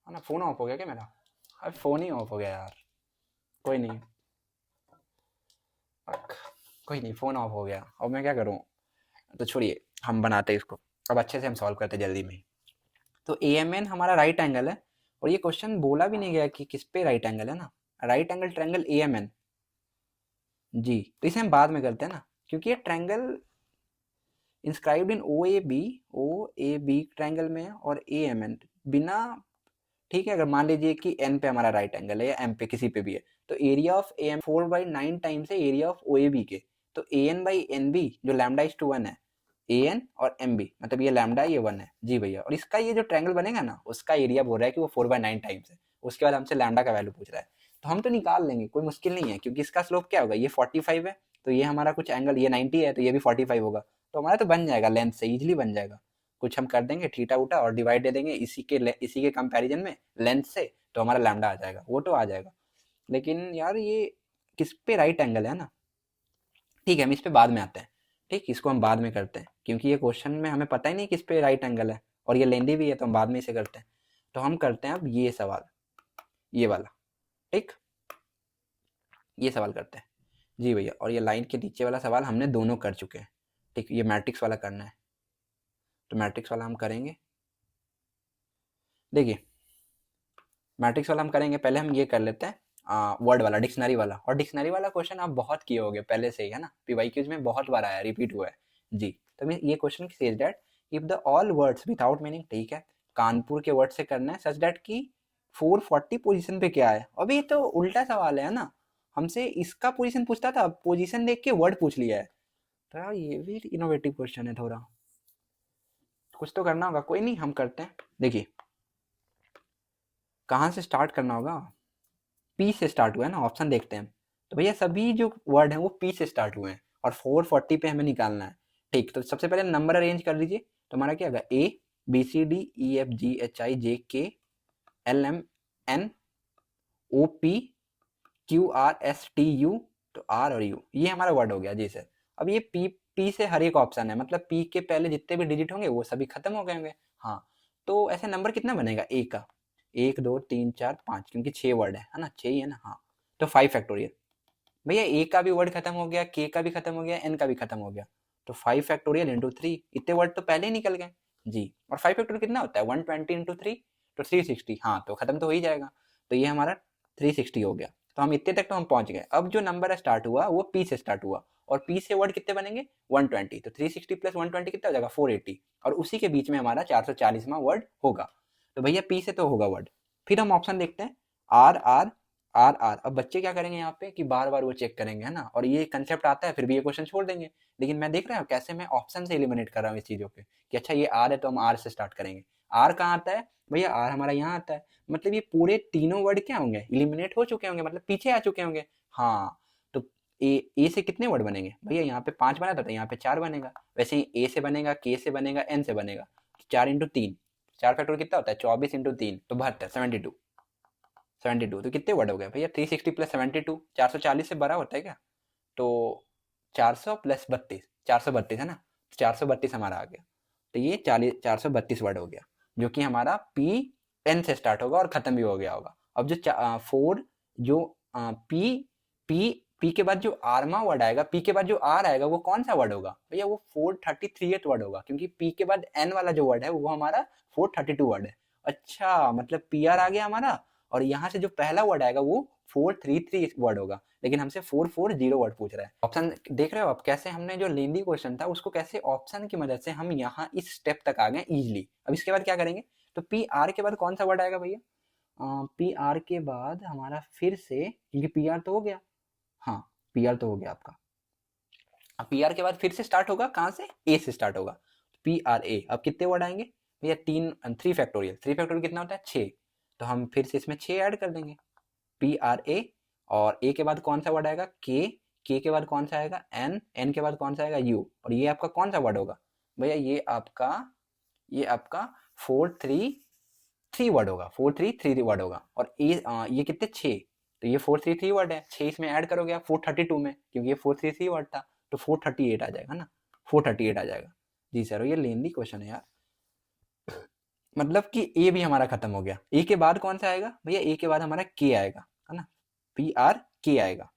ना। फोन ऑफ हो गया क्या मेरा? अब फोन ही ऑफ हो गया यार। कोई नहीं, कोई नहीं, फोन ऑफ हो गया। अब मैं क्या करूँ? तो छोड़िए, हम बनाते इसको, अब अच्छे से हम सॉल्व करते जल्दी में। तो AMN हमारा राइट एंगल है, और ये क्वेश्चन बोला भी नहीं गया कि किस पे राइट एंगल है ना। राइट एंगल ट्रायंगल AMN जी। तो इसे हम बाद में करते हैं ना, क्योंकि ये triangle inscribed in OAB triangle में है, और AMN बिना, ठीक है, अगर मान लीजिए कि N पे हमारा राइट एंगल है या M पे किसी पे भी है, तो एरिया ऑफ AM 4/9 टाइम्स है एरिया ऑफ OAB के। तो AN/NB जो λ/1 है, AN और MB, मतलब ये लैम्डा, ये 1 है जी भैया। और इसका ये जो ट्रायंगल बनेगा ना, उसका एरिया बोल रहा है कि वो 4/9 टाइम्स है। उसके बाद हमसे लैम्डा का वैल्यू पूछ रहा है, तो हम तो निकाल लेंगे, कोई मुश्किल नहीं है, क्योंकि इसका स्लोप क्या होगा? ये 45 है, तो ये हमारा कुछ एंगल, ये 90 है तो ये भी 45 होगा। तो हमारा तो बन जाएगा, लेंथ से इजिली बन जाएगा। कुछ हम कर देंगे थीटा उटा और डिवाइड दे देंगे इसी के कंपैरिजन में लेंथ से, तो हमारा लैम्डा आ जाएगा, वो तो आ जाएगा। लेकिन यार ये किस पे राइट एंगल है ना? ठीक है, हम इस पे बाद में आते हैं। ठीक, इसको हम बाद में करते हैं, क्योंकि ये क्वेश्चन में हमें पता ही नहीं किस पे राइट एंगल है, और ये लेंदी भी है, तो हम बाद में इसे करते हैं। तो हम करते हैं अब ये सवाल, ये वाला। ठीक, ये सवाल करते हैं जी भैया। और ये लाइन के नीचे वाला सवाल हमने दोनों कर चुके हैं। ठीक, ये मैट्रिक्स वाला करना है, तो मैट्रिक्स वाला हम करेंगे। देखिए, मैट्रिक्स वाला हम करेंगे, पहले हम ये कर लेते हैं वर्ड वाला, डिक्शनरी वाला। और डिक्शनरी वाला क्वेश्चन आप बहुत किए होगे पहले से ही, है ना, PYQs में बहुत बार आया, रिपीट हुआ है जी। तो मैं ये question says that if the all words without meaning, ठीक है, कानपुर के वर्ड से करना है, सच दैट की 440 पोजीशन पे क्या है। अभी तो उल्टा सवाल है ना, हमसे इसका पोजीशन पूछता था, पोजीशन देख के वर्ड पूछ लिया है। तो यार ये भी इनोवेटिव क्वेश्चन है थोड़ा, कुछ तो करना होगा। कोई नहीं, हम करते हैं। देखिए, कहाँ से स्टार्ट करना होगा? पी से स्टार्ट हुआ है ना, ऑप्शन देखते हैं। तो भैया सभी जो वर्ड हैं वो पी से स्टार्ट हुए हैं, और 440 पे हमें निकालना है। ठीक, तो सबसे पहले नंबर अरेंज कर लीजिए। तो हमारा क्या होगा? ABCDEFGHIJKLMNOPQRSTU, तो आर और यू, ये हमारा वर्ड हो गया जी सर। अब ये पी से हर एक ऑप्शन है, मतलब पी के पहले जितने भी डिजिट होंगे वो सभी खत्म हो गए होंगे। हाँ, तो ऐसे नंबर कितना बनेगा? ए का 1 2 3 4 5, क्योंकि 6 वर्ड है ना, 6 ही है ना। हाँ, तो 5 फैक्टोरियल। भैया ए का भी वर्ड खत्म हो गया, के का भी खत्म हो गया, एन का भी खत्म हो गया, तो 5 फैक्टोरियल इंटू 3, इतने वर्ड तो पहले ही निकल गए जी। और 5 फैक्टोरियल कितना होता है? 120 इंटू 3, तो 360। हाँ, तो खत्म तो हो ही जाएगा। तो ये हमारा 360 हो गया। तो हम इतने तक तो हम पहुंच गए। अब जो नंबर स्टार्ट हुआ वो पी से स्टार्ट हुआ, और पी से वर्ड कितने बनेंगे? 120। तो 360 प्लस 120 कितना हो जाएगा? 480। और उसी के बीच में हमारा 440वां वर्ड होगा। तो भैया पी से तो होगा वर्ड। फिर हम ऑप्शन देखते हैं, आर आर आर आर। अब बच्चे क्या करेंगे यहाँ पे कि बार बार वो चेक करेंगे, है ना, और ये कंसेप्ट आता है फिर भी ये क्वेश्चन छोड़ देंगे। लेकिन मैं देख रहा हूँ कैसे मैं ऑप्शन से एलिमिनेट कर रहा हूँ इस चीज़ों पे कि अच्छा ये आर है तो हम आर से स्टार्ट करेंगे। आर कहाँ आता है भैया? आर हमारा यहाँ आता है। मतलब ये पूरे तीनों वर्ड क्या होंगे? इलिमिनेट हो चुके होंगे, मतलब पीछे आ चुके होंगे। हाँ, तो ए से कितने वर्ड बनेंगे भैया? यहाँ पे 5 बना था तो यहाँ पे 4 बनेगा। वैसे ही ए से बनेगा, के से बनेगा, एन से बनेगा। 4 इंटू 3, 4 फैक्टर कितना होता है? 24 इंटू 3 तो 72, 72। 72 तो कितने वर्ड हो गए भैया? 360 प्लस 72, 440 से बड़ा होता है क्या? तो 400 प्लस 32, 432 है ना, 432 हमारा आ गया। तो ये 432 वर्ड हो गया, जो कि हमारा पी एन से स्टार्ट होगा और खत्म भी हो गया होगा। अब जो फोर जो पी पी पी के बाद जो आरमा वर्ड आएगा, पी के बाद जो आर आएगा, वो कौन सा वर्ड होगा भैया? वो 433 वर्ड होगा, क्योंकि पी के बाद एन वाला जो वर्ड है वो हमारा 432 वर्ड है। अच्छा, मतलब पी आर आ गया हमारा, और यहाँ से जो पहला वर्ड आएगा वो 433 वर्ड होगा, लेकिन हमसे 440 वर्ड पूछ रहा है। ऑप्शन देख रहे हो आप कैसे हमने जो लेंदी क्वेश्चन था उसको कैसे ऑप्शन की मदद से हम यहाँ इस स्टेप तक आ गए इजीली। अब इसके बाद क्या करेंगे? तो पी आर के बाद कौन सा वर्ड आएगा भैया? पी आर के बाद हमारा फिर से, क्योंकि पी आर तो हो गया, हाँ पी आर तो हो गया आपका। अब पी आर के बाद फिर से स्टार्ट होगा, कहाँ से? ए से स्टार्ट होगा, पी आर ए। अब कितने वर्ड आएंगे भैया? 3 फैक्टोरियल। 3 फैक्टोरियल कितना होता है? 6। तो हम फिर से इसमें 6 ऐड कर देंगे, पी आर ए। और ए के बाद कौन सा वर्ड आएगा? के के बाद कौन सा आएगा? एन, एन के बाद कौन सा आएगा? यू। और ये आपका कौन सा वर्ड होगा भैया? ये आपका 433 वर्ड होगा, 433 वर्ड होगा। और ये कितने? 6। तो ये 433 वर्ड है, 6 इसमें ऐड करोगे आप 432 में, क्योंकि ये 433 वर्ड था, तो 438 आ जाएगा ना, 438 आ जाएगा। जी सर, ये लेंदी क्वेश्चन है यार। मतलब कि ए भी हमारा खत्म हो गया। ए के बाद कौन सा आएगा भैया? ए के बाद हमारा के आएगा, है ना, पी आर के आएगा,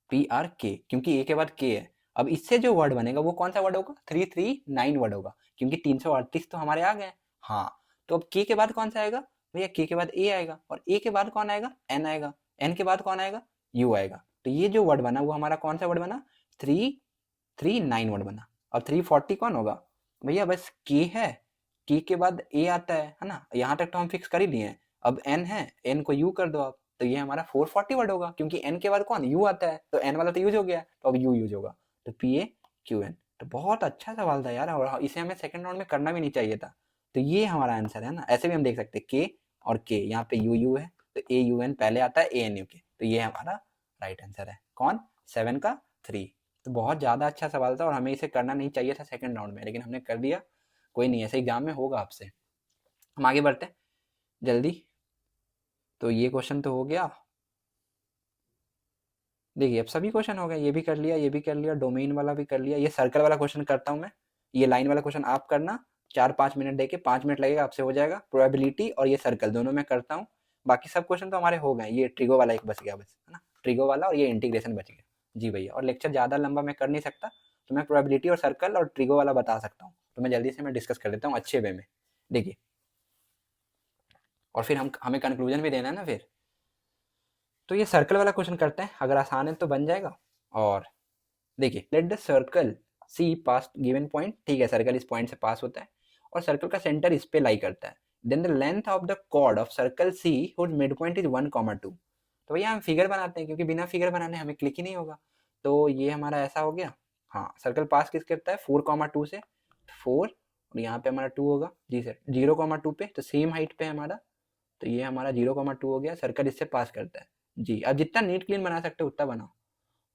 पी आर के, क्योंकि ए के बाद के है। अब इससे जो वर्ड बनेगा वो कौन सा वर्ड होगा? 339 वर्ड होगा, क्योंकि 338 तो हमारे आ गए। हाँ, तो अब के बाद कौन सा आएगा भैया? के बाद ए आएगा, और ए के बाद कौन आएगा? एन आएगा, एन के बाद कौन आएगा? यू आएगा। तो ये जो वर्ड बना वो हमारा कौन सा वर्ड बना? 339 वर्ड बना। अब 340 कौन होगा भैया? बस के है, के बाद ए आता है ना, यहाँ तक तो हम फिक्स कर ही लिए हैं। अब एन है, एन को यू कर दो आप, तो ये हमारा 440 वर्ड होगा, क्योंकि एन के बाद कौन? यू आता है, तो एन वाला तो यूज हो गया, तो अब यू यूज होगा, तो पी ए क्यू एन। तो बहुत अच्छा सवाल था यार, और इसे हमें सेकंड राउंड में करना भी नहीं चाहिए था। तो ये हमारा आंसर है ना। ऐसे भी हम देख सकते हैं के और के, यहाँ पे यू यू है तो ए यू एन पहले आता है, ए एन यू के, तो ये हमारा राइट आंसर है। कौन? 7 का 3। तो बहुत ज़्यादा अच्छा सवाल था, और हमें इसे करना नहीं चाहिए था सेकंड राउंड में, लेकिन हमने कर दिया। कोई नहीं, ऐसे एग्जाम में होगा आपसे। हम आगे बढ़ते हैं जल्दी। तो ये क्वेश्चन तो हो गया। देखिए अब सभी क्वेश्चन हो गए, ये भी कर लिया, ये भी कर लिया, डोमेन वाला भी कर लिया। ये सर्कल वाला क्वेश्चन करता हूँ मैं, ये लाइन वाला क्वेश्चन आप करना। 4-5 मिनट देके, 5 मिनट लगेगा, आपसे हो जाएगा। प्रोबेबिलिटी और ये सर्कल दोनों मैं करता हूँ। बाकी सब क्वेश्चन तो हमारे हो गए। ये ट्रिगो वाला एक बच गया बस, है ना, ट्रिगो वाला, और ये इंटीग्रेशन बच गया। जी भैया, और लेक्चर ज़्यादा लंबा मैं कर नहीं सकता, तो मैं प्रोबेबिलिटी और सर्कल और ट्रिगो वाला बता सकता हूँ। तो मैं जल्दी से मैं डिस्कस कर देता हूँ अच्छे वे में। देखिए, और फिर हमें कंक्लूजन भी देना है ना फिर। तो ये सर्कल वाला क्वेश्चन करते हैं, अगर आसान है तो बन जाएगा। और देखिए, let the circle c pass given point. ठीक है, सर्कल इस पॉइंट से पास होता है, और सर्कल का सेंटर इस पे लाई करता है। Then the length of the chord of circle C whose mid point is 1,2। तो भैया हम फिगर बनाते हैं, क्योंकि बिना फिगर बनाने हमें क्लिक ही नहीं होगा। तो ये हमारा ऐसा हो गया। हाँ, सर्कल पास किस करता है? 4,2 से, 4, और यहाँ पे हमारा 2 होगा। जी सर, 0,2 पे, तो सेम हाइट पे हमारा, तो ये हमारा 0,2 हो गया। सर्कल इससे पास करता है। जी, अब जितना नीट क्लीन बना सकते हो उतना बनाओ,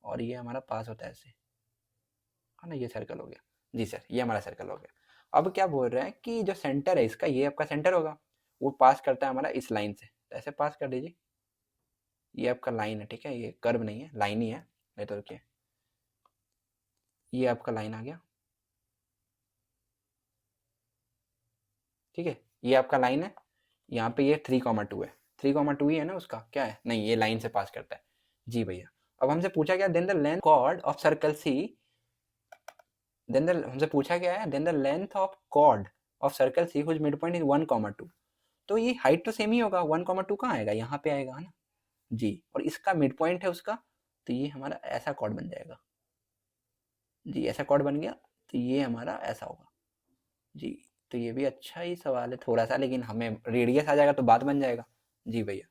और ये हमारा पास होता है ऐसे, है ना। ये सर्कल हो गया। जी सर, ये हमारा सर्कल हो गया। अब क्या बोल रहे हैं कि जो सेंटर है इसका, ये आपका सेंटर होगा, वो पास करता है हमारा इस लाइन से, तो ऐसे पास कर दीजिए। ये आपका लाइन है, ठीक है, ये कर्व नहीं है, लाइन ही है। नहीं तो रुकिए, ये आपका लाइन आ गया, ठीक है, ये आपका लाइन है। यहाँ पे ये 3,2 है, 3,2 ही है ना उसका, क्या है? नहीं, ये लाइन से पास करता है। जी भैया, अब हमसे पूछा क्या? Then the length chord of circle C, हमसे पूछा क्या है? Then the length of chord of circle C whose mid point is 1,2। तो ये हाइट तो सेम ही होगा, 1,2 कहाँ आएगा? यहाँ पे आएगा, है ना। जी, और इसका मिड पॉइंट है उसका, तो ये हमारा ऐसा कॉर्ड बन जाएगा। जी, ऐसा कॉर्ड बन गया, तो ये हमारा ऐसा होगा। जी, तो ये भी अच्छा ही सवाल है थोड़ा सा, लेकिन हमें रेडियस आ जाएगा तो बात बन जाएगा। जी भैया,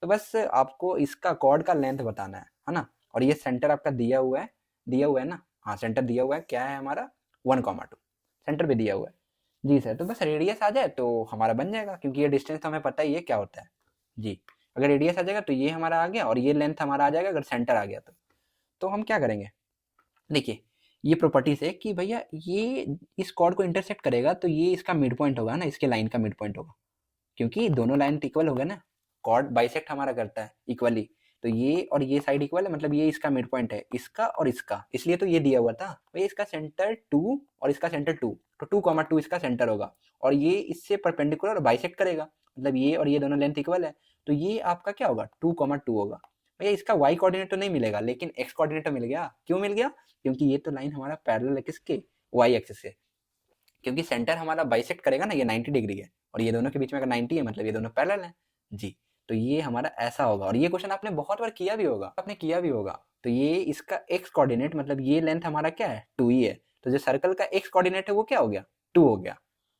तो बस आपको इसका कॉर्ड का लेंथ बताना है ना। और ये सेंटर आपका दिया हुआ है ना, हाँ सेंटर दिया हुआ है, क्या है हमारा 1,2 सेंटर भी दिया हुआ है। जी सर, तो बस रेडियस आ जाए तो हमारा बन जाएगा, क्योंकि ये डिस्टेंस तो हमें पता ही है क्या होता है। जी, अगर रेडियस आ जाएगा तो ये हमारा आ गया, और ये लेंथ हमारा आ जाएगा अगर सेंटर आ गया तो हम क्या करेंगे, देखिए ये प्रॉपर्टीज है कि भैया ये इस कॉर्ड को इंटरसेक्ट करेगा तो ये इसका मिड पॉइंट होगा ना, इसके लाइन का मिड पॉइंट होगा, क्योंकि दोनों लाइन इक्वल हो गए ना, कॉर्ड बाइसेक्ट हमारा करता है इक्वली, तो ये और ये साइड इक्वल है, मतलब ये इसका मिड पॉइंट है, इसका और इसका, इसलिए तो ये दिया हुआ था भैया, इसका सेंटर 2 और इसका सेंटर 2, तो 2,2 इसका सेंटर होगा, और ये इससे परपेंडिकुलर और बाइसेक्ट करेगा, मतलब ये और ये दोनों लेंथ इक्वल है, तो ये आपका क्या होगा 2,2 होगा। भैया इसका y कोऑर्डिनेट तो नहीं मिलेगा, लेकिन x कोऑर्डिनेट तो मिल गया। क्यों मिल गया? क्योंकि ये तो लाइन हमारा पैरेलल है किसके, y एक्सिस से, क्योंकि सेंटर हमारा बाइसेक्ट करेगा ना, ये 90 डिग्री है, और ये दोनों के बीच में अगर 90 है मतलब ये दोनों पैरेलल हैं। जी, तो ये हमारा ऐसा होगा, और ये क्वेश्चन आपने बहुत बार किया भी होगा, तो ये इसका x कोऑर्डिनेट मतलब ये लेंथ हमारा क्या है 2 ही है, तो जो सर्कल का x कोऑर्डिनेट है वो क्या हो गया 2 हो गया,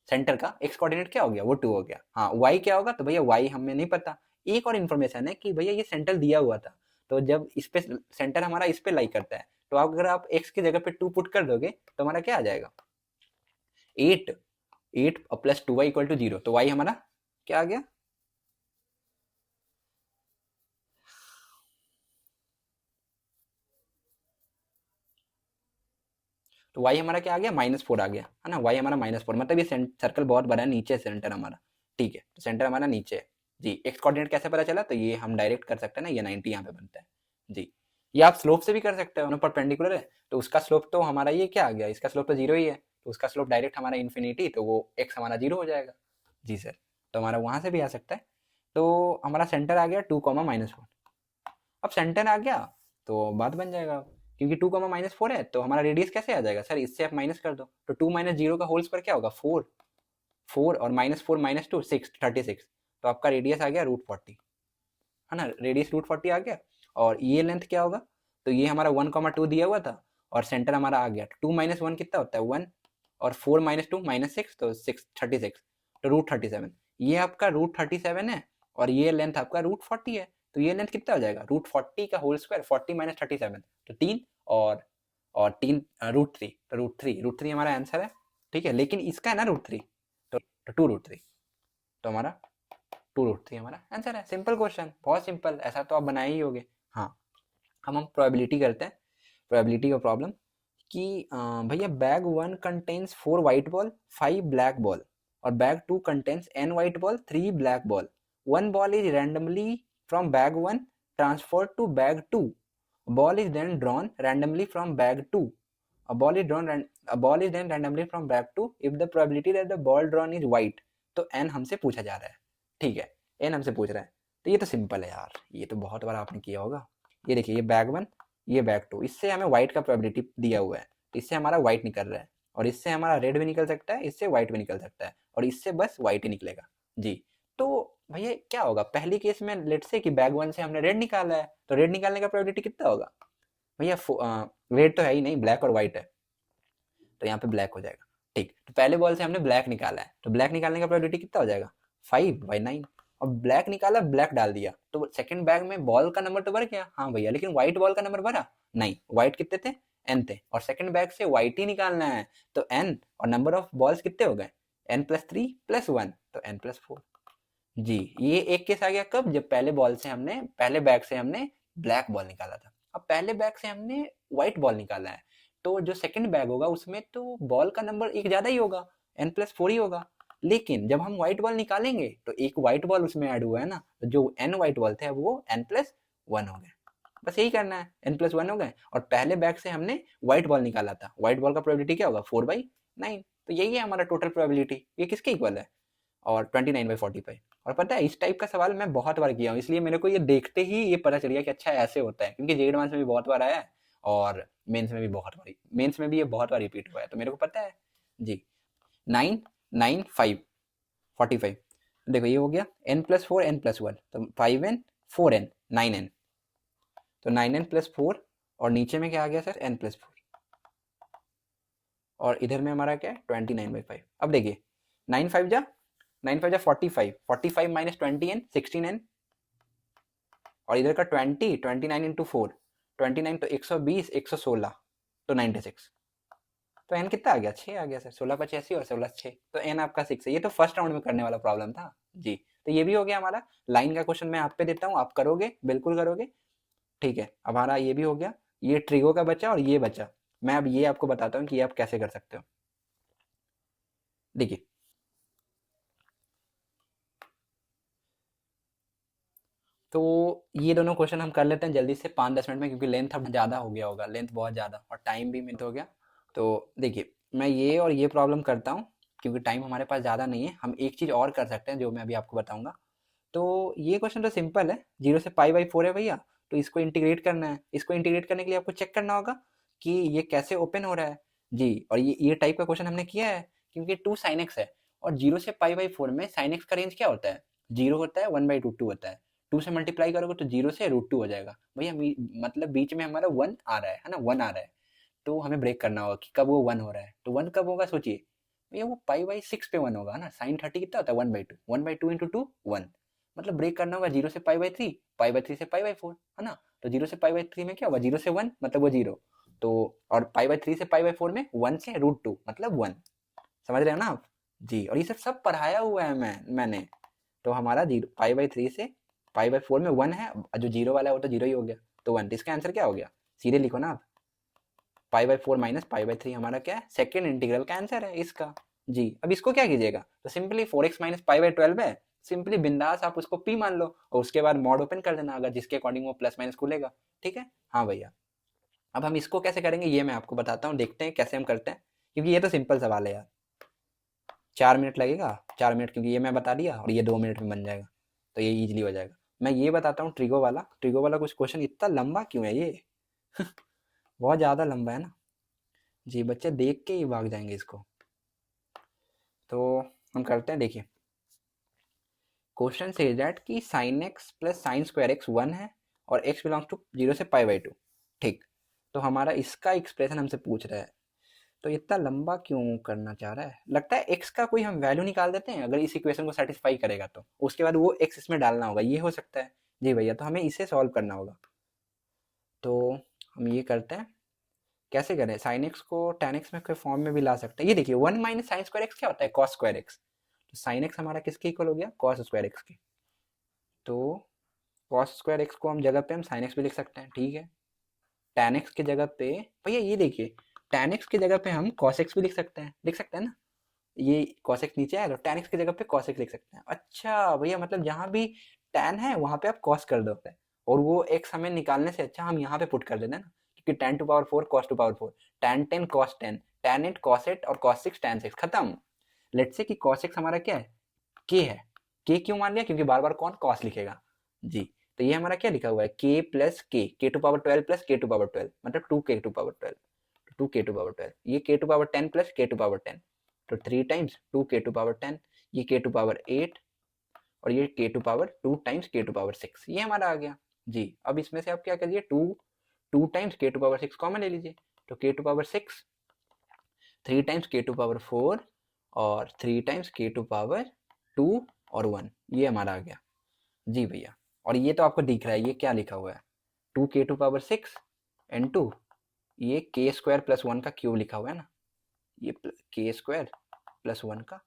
सेंटर का x कोऑर्डिनेट क्या हो गया वो 2 हो गया। हाँ, y क्या होगा, तो भैया y हमें नहीं पता। एक और इन्फॉर्मेशन है कि भैया ये सेंटर दिया हुआ था, तो जब इस पे सेंटर हमारा इस पे लाई करता है, तो अगर आप x की जगह पे 2 पुट कर दोगे तो हमारा क्या आ जाएगा 8 प्लस 2y इक्वल टू 0, तो y हमारा क्या आ गया, तो y हमारा क्या आ गया -4 आ गया, है ना, y हमारा -4, मतलब ये सर्कल बहुत बड़ा है, नीचे सेंटर हमारा, ठीक है, तो सेंटर हमारा नीचे है। जी, x कोऑर्डिनेट कैसे पता चला, तो ये हम डायरेक्ट कर सकते हैं ना, ये 90 यहाँ पे बनता है। जी, ये आप स्लोप से भी कर सकते हो, परपेंडिकुलर है तो उसका स्लोप तो हमारा ये क्या आ गया, इसका स्लोप तो 0 ही है, तो उसका स्लोप डायरेक्ट हमारा इन्फिनिटी, तो वो x हमारा 0 हो जाएगा। जी सर, तो हमारा वहां से भी आ सकता है। तो हमारा सेंटर आ गया 2,-4, अब सेंटर आ गया तो बात बन जाएगा, क्योंकि 2,-4 है तो हमारा रेडियस कैसे आ जाएगा सर, इससे आप माइनस कर दो, तो 2 - 0 का होल स्क्वायर क्या होगा 4, 4 और -4 - 2 6 36, तो आपका रेडियस आ गया √40, है ना, रेडियस √40 आ गया। और ये लेंथ क्या होगा, तो ये हमारा 1,2 दिया हुआ था, और सेंटर हमारा आ गया 2 - 1 कितना होता है 1, और 4 - 2 -6, तो 6 36, तो √37, ये आपका √37 है, और ये लेंथ आपका √40 है, तो ये लेंथ कितना हो जाएगा √40 का होल स्क्वायर, 40 - 37, तो 3, और 3 √3, तो √3 हमारा आंसर है। ठीक है, लेकिन इसका है ना √3, तो 2√3, तो हमारा 2√3 हमारा आंसर है। सिंपल क्वेश्चन, बहुत सिंपल, ऐसा तो आप बनाए ही होगे। हाँ, हम प्रोबेबिलिटी करते हैं, प्रोबेबिलिटी का प्रॉब्लम कि भैया bag 1 contains 4 white ball 5 black ball, और bag 2 contains n white ball 3 black ball, one ball is randomly from bag 1 transferred to bag 2, a ball is then drawn randomly from bag 2, a ball is then randomly from bag 2 if the probability that the ball drawn is white, तो n हमसे पूछा जा रहा है, ठीक है, n हमसे पूछ रहा है, तो ये तो सिंपल है यार, ये तो बहुत बार आपने किया होगा। ये देखिए, ये बैग 1 ये बैग 2, इससे हमें व्हाइट का प्रोबेबिलिटी दिया हुआ है, तो इससे हमारा व्हाइट निकल रहा है, और इससे हमारा रेड भी निकल सकता है, इससे व्हाइट भी निकल सकता है, और इससे बस व्हाइट ही निकलेगा। जी, तो भैया क्या होगा, पहली केस में लेट से कि बैग 1 से हमने रेड निकाला है, तो रेड निकालने का प्रोबेबिलिटी कितना होगा भैया, रेड तो है ही नहीं, ब्लैक और व्हाइट है, तो यहाँ पे ब्लैक हो जाएगा। ठीक, तो पहले बॉल से हमने ब्लैक निकाला है, तो ब्लैक निकालने का प्रोबेबिलिटी कितना हो जाएगा 5/9, और ब्लैक निकाला, ब्लैक डाल दिया, तो सेकंड बैग में बॉल का नंबर तो भर गया, हाँ भैया, लेकिन व्हाइट बॉल का नंबर भरा नहीं, व्हाइट कितने थे n थे, और सेकंड बैग से व्हाइट ही निकालना है, तो n और नंबर ऑफ बॉल्स कितने हो गए n+3+1, तो n+4। जी, ये एक केस आ गया कब, जब पहले बैग से हमने ब्लैक बॉल निकाला था, अब पहले बैग से हमने व्हाइट बॉल निकाला है, तो जो सेकंड बैग होगा उसमें तो बॉल का नंबर एक ज्यादा ही होगा, n+4 ही होगा, लेकिन जब हम व्हाइट बॉल निकालेंगे तो एक व्हाइट बॉल उसमें ऐड हुआ है ना, तो जो n व्हाइट बॉल थे वो n+1 हो गए, बस यही करना है, n+1 हो गए, और पहले बैग से हमने व्हाइट बॉल निकाला था, व्हाइट बॉल का प्रोबेबिलिटी क्या होगा 4/9, तो यही है हमारा टोटल प्रोबेबिलिटी, ये किसके इक्वल है, और 29/45। और पता है इस टाइप का सवाल मैं बहुत बार किया हूँ, इसलिए मेरे को ये देखते ही ये पता चल गया कि अच्छा ऐसे होता है, क्योंकि जे एडवांस में भी बहुत बार आया है, और मेंस में भी ये बहुत बार रिपीट हुआ है, तो मेरे को पता है। जी, 9 9 5 45, देखो ये हो गया n+4 n+1, तो 5n 4n 9n, तो 9n+4, और नीचे में क्या आ गया सर n+4, और इधर में हमारा क्या है 29/5। अब देखिए 9 5 जा 45, 45 - 20n 16n, और इधर का 20, 29 इंटू 4, 29 तो 120, 116 तो 96। तो एन कितना आ गया? 6 आ गया सर। 16 × 85 और 16 × 6, तो एन आपका 6 है। ये तो फर्स्ट राउंड में करने वाला प्रॉब्लम था जी। तो ये भी हो गया हमारा। लाइन का क्वेश्चन मैं आप पे देता हूँ, आप करोगे, बिल्कुल करोगे, ठीक है। अब हमारा ये भी हो गया। ये ट्रिगो का बचा और ये बचा। मैं अब ये आपको बताता हूँ कि ये आप कैसे कर सकते हो। देखिए, तो ये दोनों क्वेश्चन हम कर लेते हैं जल्दी से 5-10 मिनट में, क्योंकि लेंथ अब ज़्यादा हो गया होगा, लेंथ बहुत ज़्यादा, और टाइम भी मिनट हो गया। तो देखिए, मैं ये और ये प्रॉब्लम करता हूँ, क्योंकि टाइम हमारे पास ज़्यादा नहीं है। हम एक चीज़ और कर सकते हैं जो मैं अभी आपको बताऊँगा। तो ये क्वेश्चन तो सिंपल है, 0 से π/4 है भैया। तो इसको इंटीग्रेट करना है। इसको इंटीग्रेट करने के लिए आपको चेक करना होगा कि ये कैसे ओपन हो रहा है जी। और ये टाइप का क्वेश्चन हमने किया है, क्योंकि 2 sin x है, और 0 से π/4 में sin x का रेंज क्या होता है? 0 होता है, 1/√2 होता है। 2 से मल्टीप्लाई करोगे तो 0 से √2 हो जाएगा भैया। मतलब बीच में हमारा 1 आ रहा है ना, 1 आ रहा है। तो हमें ब्रेक करना होगा कि कब वो 1 हो रहा है। तो 1 कब होगा सोचिए भैया, वो π/6 पे 1 होगा ना। sin 30 कितना होता है? 1/2, 1/2 इंटू 2 1। मतलब ब्रेक करना होगा 0 से π/3, π/3 से π/4, है ना। तो 0 से π/3 में क्या होगा? 0 से 1 मतलब वो 0। तो और π/3 से π/4 में 1 से √2 मतलब 1। समझ रहे हैं ना आप जी। और ये सब पढ़ाया हुआ है मैंने। तो हमारा π/3 से π/4 में 1 है, जो 0 वाला है वो तो 0 ही हो गया, तो 1। इसका आंसर क्या हो गया? सीधे लिखो ना आप, π/4 माइनस π/3 हमारा क्या है? सेकेंड इंटीग्रल का आंसर है इसका जी। अब इसको क्या कीजिएगा, तो सिंपली 4x माइनस π/12 है, सिंपली बिंदास आप उसको p मान लो, और उसके बाद मॉड ओपन कर देना, अगर जिसके अकॉर्डिंग वो प्लस माइनस खुलेगा, ठीक है। हाँ भैया, अब हम इसको कैसे करेंगे ये मैं आपको बताता हूँ, देखते हैं कैसे हम करते हैं, क्योंकि ये तो सिंपल सवाल है यार। 4 मिनट लगेगा, 4 मिनट, क्योंकि ये मैं बता दिया और ये 2 मिनट में बन जाएगा, तो ये ईजिली हो जाएगा। मैं ये बताता हूँ ट्रिगो वाला कुछ क्वेश्चन इतना लंबा क्यों है ये बहुत ज़्यादा लंबा है ना जी, बच्चे देख के ही भाग जाएंगे इसको। तो हम करते हैं, देखिए क्वेश्चन से दैट कि sin x plus sign square x 1 है और x बिलोंग्स टू 0 से π/2, ठीक। तो हमारा इसका एक्सप्रेशन हमसे पूछ रहा है, तो इतना लंबा क्यों करना चाह रहा है? लगता है x का कोई हम वैल्यू निकाल देते हैं, अगर इस इक्वेशन को सेटिस्फाई करेगा तो उसके बाद वो x इसमें डालना होगा, ये हो सकता है जी भैया। तो हमें इसे सॉल्व करना होगा, तो हम ये करते हैं। कैसे करें? साइन एक्स को टेन एक्स में कोई फॉर्म में भी ला सकते हैं। ये देखिए 1 माइनस साइन स्क्वायर एक्स क्या होता है? Cos square x. तो साइन एक्स हमारा किसके इक्वल हो गया? कॉस स्क्वायर एक्स के। तो कॉस स्क्वायर एक्स को हम जगह पे हम साइन एक्स भी लिख सकते हैं, ठीक है। टेन एक्स की जगह पे भैया ये देखिए, टेन एक्स की जगह पे हम कॉस एक्स भी लिख सकते हैं ना। ये कॉस एक्स नीचे है तो टेन एक्स की जगह पे कॉस एक्स लिख सकते हैं। अच्छा भैया, मतलब जहाँ भी टेन है वहाँ पे आप कॉस कर दो, और वो एक्स हमें निकालने से अच्छा हम यहाँ पे पुट कर देते हैं ना, क्योंकि 10⁴ cos two power 4, tan 10 cos 10, tan 8 cos 8 और cos 6 tan 6, खत्म। लेट्स से कि cos x हमारा क्या है? k है। k क्यों मान लिया? क्योंकि बार बार कौन cos लिखेगा जी। तो ये हमारा क्या लिखा हुआ है? k plus k to power 12 plus k to power 12, मतलब 2k to power 12, 2k to power 12। ये k to power 10 plus k to power 10, तो 3 टाइम्स 2k टू पावर 10, ये k टू पावर 8, और ये k to power 2 times k to power 6, ये हमारा आ गया जी। अब इसमें से आप क्या करिए, 2 times k to power 6 common ले लीजिए, तो k to power 6, 3 times k to power 4, और 3 टाइम्स k टू पावर 2 और 1, ये हमारा आ गया जी भैया। और ये तो आपको दिख रहा है, ये क्या लिखा हुआ है? 2k टू पावर 6 इनटू ये k स्क्वायर प्लस 1 का क्यूब लिखा हुआ है ना, ये k स्क्वायर प्लस 1 का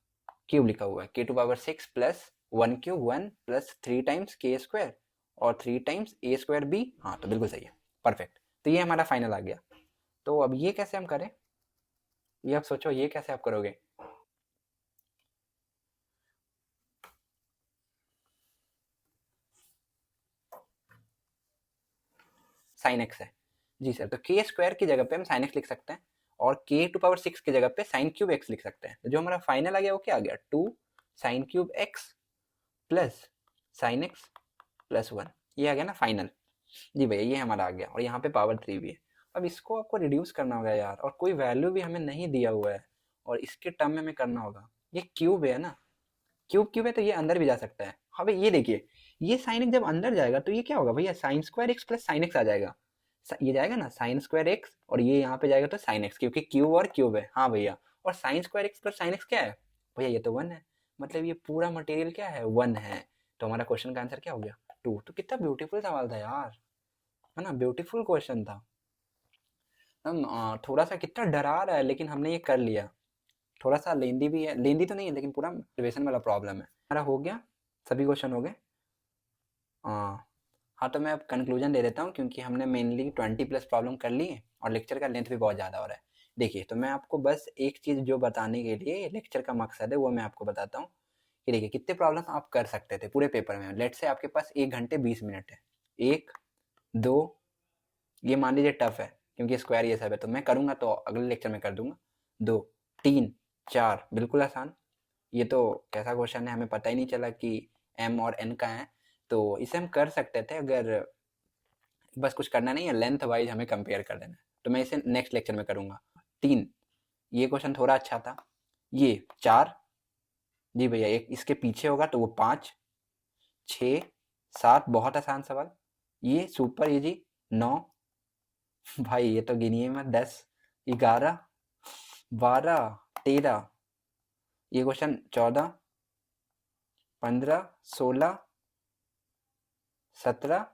क्यूब लिखा हुआ है। k to power 6 plus 1 cube 1 plus 3 times k square और 3 टाइम्स a स्क्वायर b। हाँ, तो बिल्कुल सही है, परफेक्ट। तो ये हमारा फाइनल आ गया। तो अब ये कैसे हम करें, ये आप सोचो, ये कैसे आप करोगे? साइन एक्स है जी सर, तो के स्क्वायर की जगह पे हम साइन एक्स लिख सकते हैं, और के टू पावर 6 की जगह पे साइन क्यूब एक्स लिख सकते हैं। तो जो हमारा फाइनल आ गया वो क्या आ गया? 2 sine cube x plus sine x plus 1, ये आ गया ना फाइनल जी भैया। ये हमारा आ गया, और यहाँ पे पावर 3 भी है। अब इसको आपको रिड्यूस करना होगा यार, और कोई वैल्यू भी हमें नहीं दिया हुआ है, और इसके टर्म में हमें करना होगा। ये क्यूब है ना, क्यूब है, तो ये अंदर भी जा सकता है। हाँ भाई, ये देखिए, ये साइन एक्स जब अंदर जाएगा तो ये क्या होगा भैया? Sine square x plus sine x आ जाएगा। ये जाएगा ना साइन स्क्वायर एक्स, और ये यहाँ पे जाएगा तो साइन एक्स, क्योंकि क्यूब और क्यूब है। हाँ भैया, और sign square x plus sine x क्या है भैया? ये तो 1 है, मतलब ये पूरा मटेरियल क्या है? 1 है। तो हमारा क्वेश्चन का आंसर क्या हो गया? 2। तो कितना ब्यूटीफुल सवाल था यार, है ना, ब्यूटीफुल क्वेश्चन था। हम थोड़ा सा कितना डरा रहा है, लेकिन हमने ये कर लिया। थोड़ा सा लेंदी भी है, लेंदी तो नहीं है, लेकिन पूरा मोटिवेशन वाला प्रॉब्लम है। हमारा हो गया, सभी क्वेश्चन हो गए। हाँ हाँ, तो मैं अब कंक्लूजन दे देता हूँ, क्योंकि हमने मेनली 20+ प्रॉब्लम कर ली है और लेक्चर का लेंथ भी बहुत ज़्यादा हो रहा है। देखिए, तो मैं आपको बस एक चीज़ जो बताने के लिए लेक्चर का मकसद है वो मैं आपको बताता हूँ कि देखिए कितने प्रॉब्लम आप कर सकते थे पूरे पेपर में। लेट से आपके पास 1 घंटे 20 मिनट है। 1 2, ये मान लीजिए टफ है क्योंकि स्क्वायर ये सब है, तो मैं करूँगा तो अगले लेक्चर में कर दूंगा। 2 3 4 बिल्कुल आसान। ये तो कैसा क्वेश्चन है, हमें पता ही नहीं चला कि m और n का है, तो इसे हम कर सकते थे अगर बस कुछ करना नहीं है, लेंथ वाइज हमें कंपेयर कर देना है। तो मैं इसे नेक्स्ट लेक्चर में करूँगा। 3, ये क्वेश्चन थोड़ा अच्छा था। ये 4, जी भैया एक इसके पीछे होगा तो वो 5 6 7, बहुत आसान सवाल। ये सुपर इजी। 9, भाई ये तो गिनिए मत। 10 11 12 13, ये क्वेश्चन 14 15 16 17,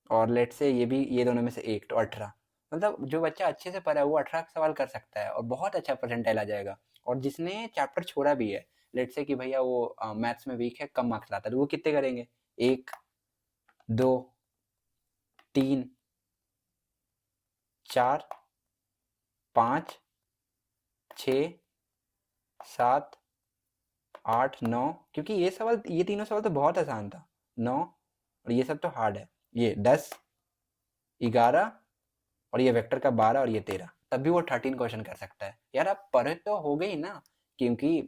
और लेट से ये भी, ये दोनों में से एक, तो 18। मतलब जो बच्चा अच्छे से पढ़ा है वो 18 सवाल कर सकता है और बहुत अच्छा परसेंटाइल आ जाएगा। और जिसने चैप्टर छोड़ा भी है, लेट से कि भैया वो मैथ्स में वीक है, कम मार्क्स लाता है, तो वो कितने करेंगे? 1 2 3 4 5 6 7 8 9, क्योंकि ये सवाल, ये तीनों सवाल तो बहुत आसान था। 9, और ये सब तो हार्ड है। ये 10 11, और ये वेक्टर का 12, और ये 13, तब भी वो 13 क्वेश्चन कर सकता है। यार आप पढ़े तो हो गई ना, क्योंकि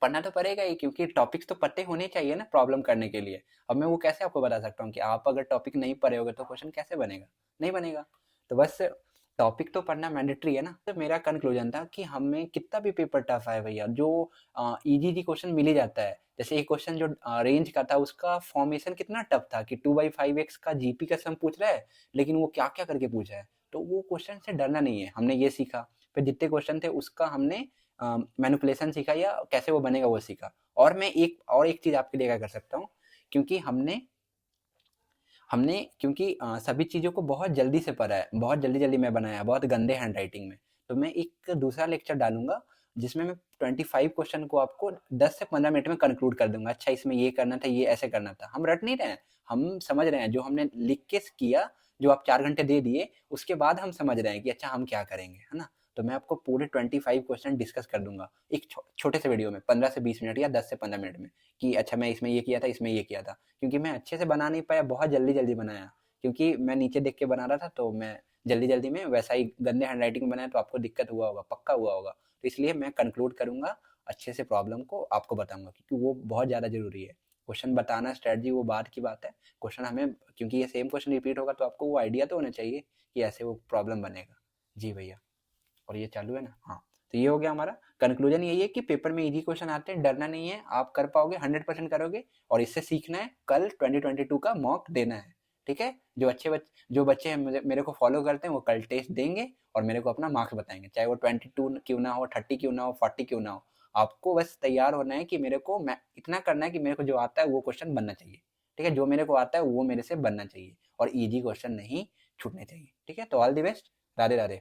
पढ़ना तो पड़ेगा ही, क्योंकि टॉपिक्स तो पते होने चाहिए ना प्रॉब्लम करने के लिए। अब मैं वो कैसे आपको बता सकता हूँ कि आप अगर टॉपिक नहीं पढ़े होगे तो क्वेश्चन कैसे बनेगा? नहीं बनेगा। तो बस टॉपिक तो पढ़ना मैंडेटरी है ना। तो मेरा कंक्लूजन था कि हमें कितना भी पेपर टफ है भैया, जो इजी जी क्वेश्चन मिल ही जाता है। जैसे एक क्वेश्चन जो रेंज का था, उसका फॉर्मेशन कितना टफ था कि 2/5x का जीपी का सम पूछ रहा है, लेकिन वो क्या क्या करके पूछा है। तो वो क्वेश्चन से डरना नहीं है, हमने ये सीखा। फिर जितने क्वेश्चन थे उसका हमने मैनिपुलेशन सीखा, या कैसे वो बनेगा वो सीखा। और मैं एक चीज़ आपके लिए क्या कर सकता हूँ, क्योंकि हमने हमने क्योंकि सभी चीज़ों को बहुत जल्दी से पढ़ा है, बहुत जल्दी जल्दी मैं बनाया, बहुत गंदे हैंड राइटिंग में। तो मैं एक दूसरा लेक्चर डालूंगा जिसमें मैं 25 क्वेश्चन को आपको 10 से 15 मिनट में कंक्लूड कर दूंगा। अच्छा इसमें ये करना था, ये ऐसे करना था। हम रट नहीं रहे हैं, हम समझ रहे हैं। जो हमने लिख के किया, जो आप 4 घंटे दे दिए, उसके बाद हम समझ रहे हैं कि अच्छा हम क्या करेंगे, है ना। तो मैं आपको पूरे 25 क्वेश्चन डिस्कस कर दूंगा एक छोटे से वीडियो में, 15 से 20 मिनट या 10 से 15 मिनट में, कि अच्छा मैं इसमें ये किया था, इसमें ये किया था। क्योंकि मैं अच्छे से बना नहीं पाया, बहुत जल्दी जल्दी बनाया, क्योंकि मैं नीचे देख के बना रहा था, तो मैं जल्दी जल्दी में वैसा ही गंदे हैंड राइटिंग में बनाया, तो आपको दिक्कत हुआ होगा, पक्का हुआ होगा। तो इसलिए मैं कंक्लूड करूंगा, अच्छे से प्रॉब्लम को आपको बताऊंगा, क्योंकि वो बहुत ज़्यादा जरूरी है। क्वेश्चन बताना, स्ट्रेटजी, वो बात की बात है। क्वेश्चन हमें, क्योंकि ये सेम क्वेश्चन रिपीट होगा, तो आपको वो आइडिया तो होना चाहिए कि ऐसे वो प्रॉब्लम बनेगा। जी भैया, और ये चालू है ना? हाँ। तो ये हो गया हमारा कंक्लूजन। यही है कि पेपर में इजी क्वेश्चन आते हैं, डरना नहीं है, आप कर पाओगे, 100% करोगे, और इससे सीखना है, कल 2022 का मॉक देना है। ठीक है? जो बच्चे हैं मेरे को फॉलो करते हैं, वो कल टेस्ट देंगे और मेरे को अपना मार्क्स बताएंगे, चाहे वो 22 क्यों ना हो, 30 क्यों ना हो, 40 क्यों ना हो। आपको बस तैयार होना है कि मेरे को, मैं इतना करना है कि मेरे को जो आता है वो क्वेश्चन बनना चाहिए। ठीक है? जो मेरे को आता है वो मेरे से बनना चाहिए, और ईजी क्वेश्चन नहीं छूटने चाहिए। ठीक है? तो all the best. Radhe Radhe.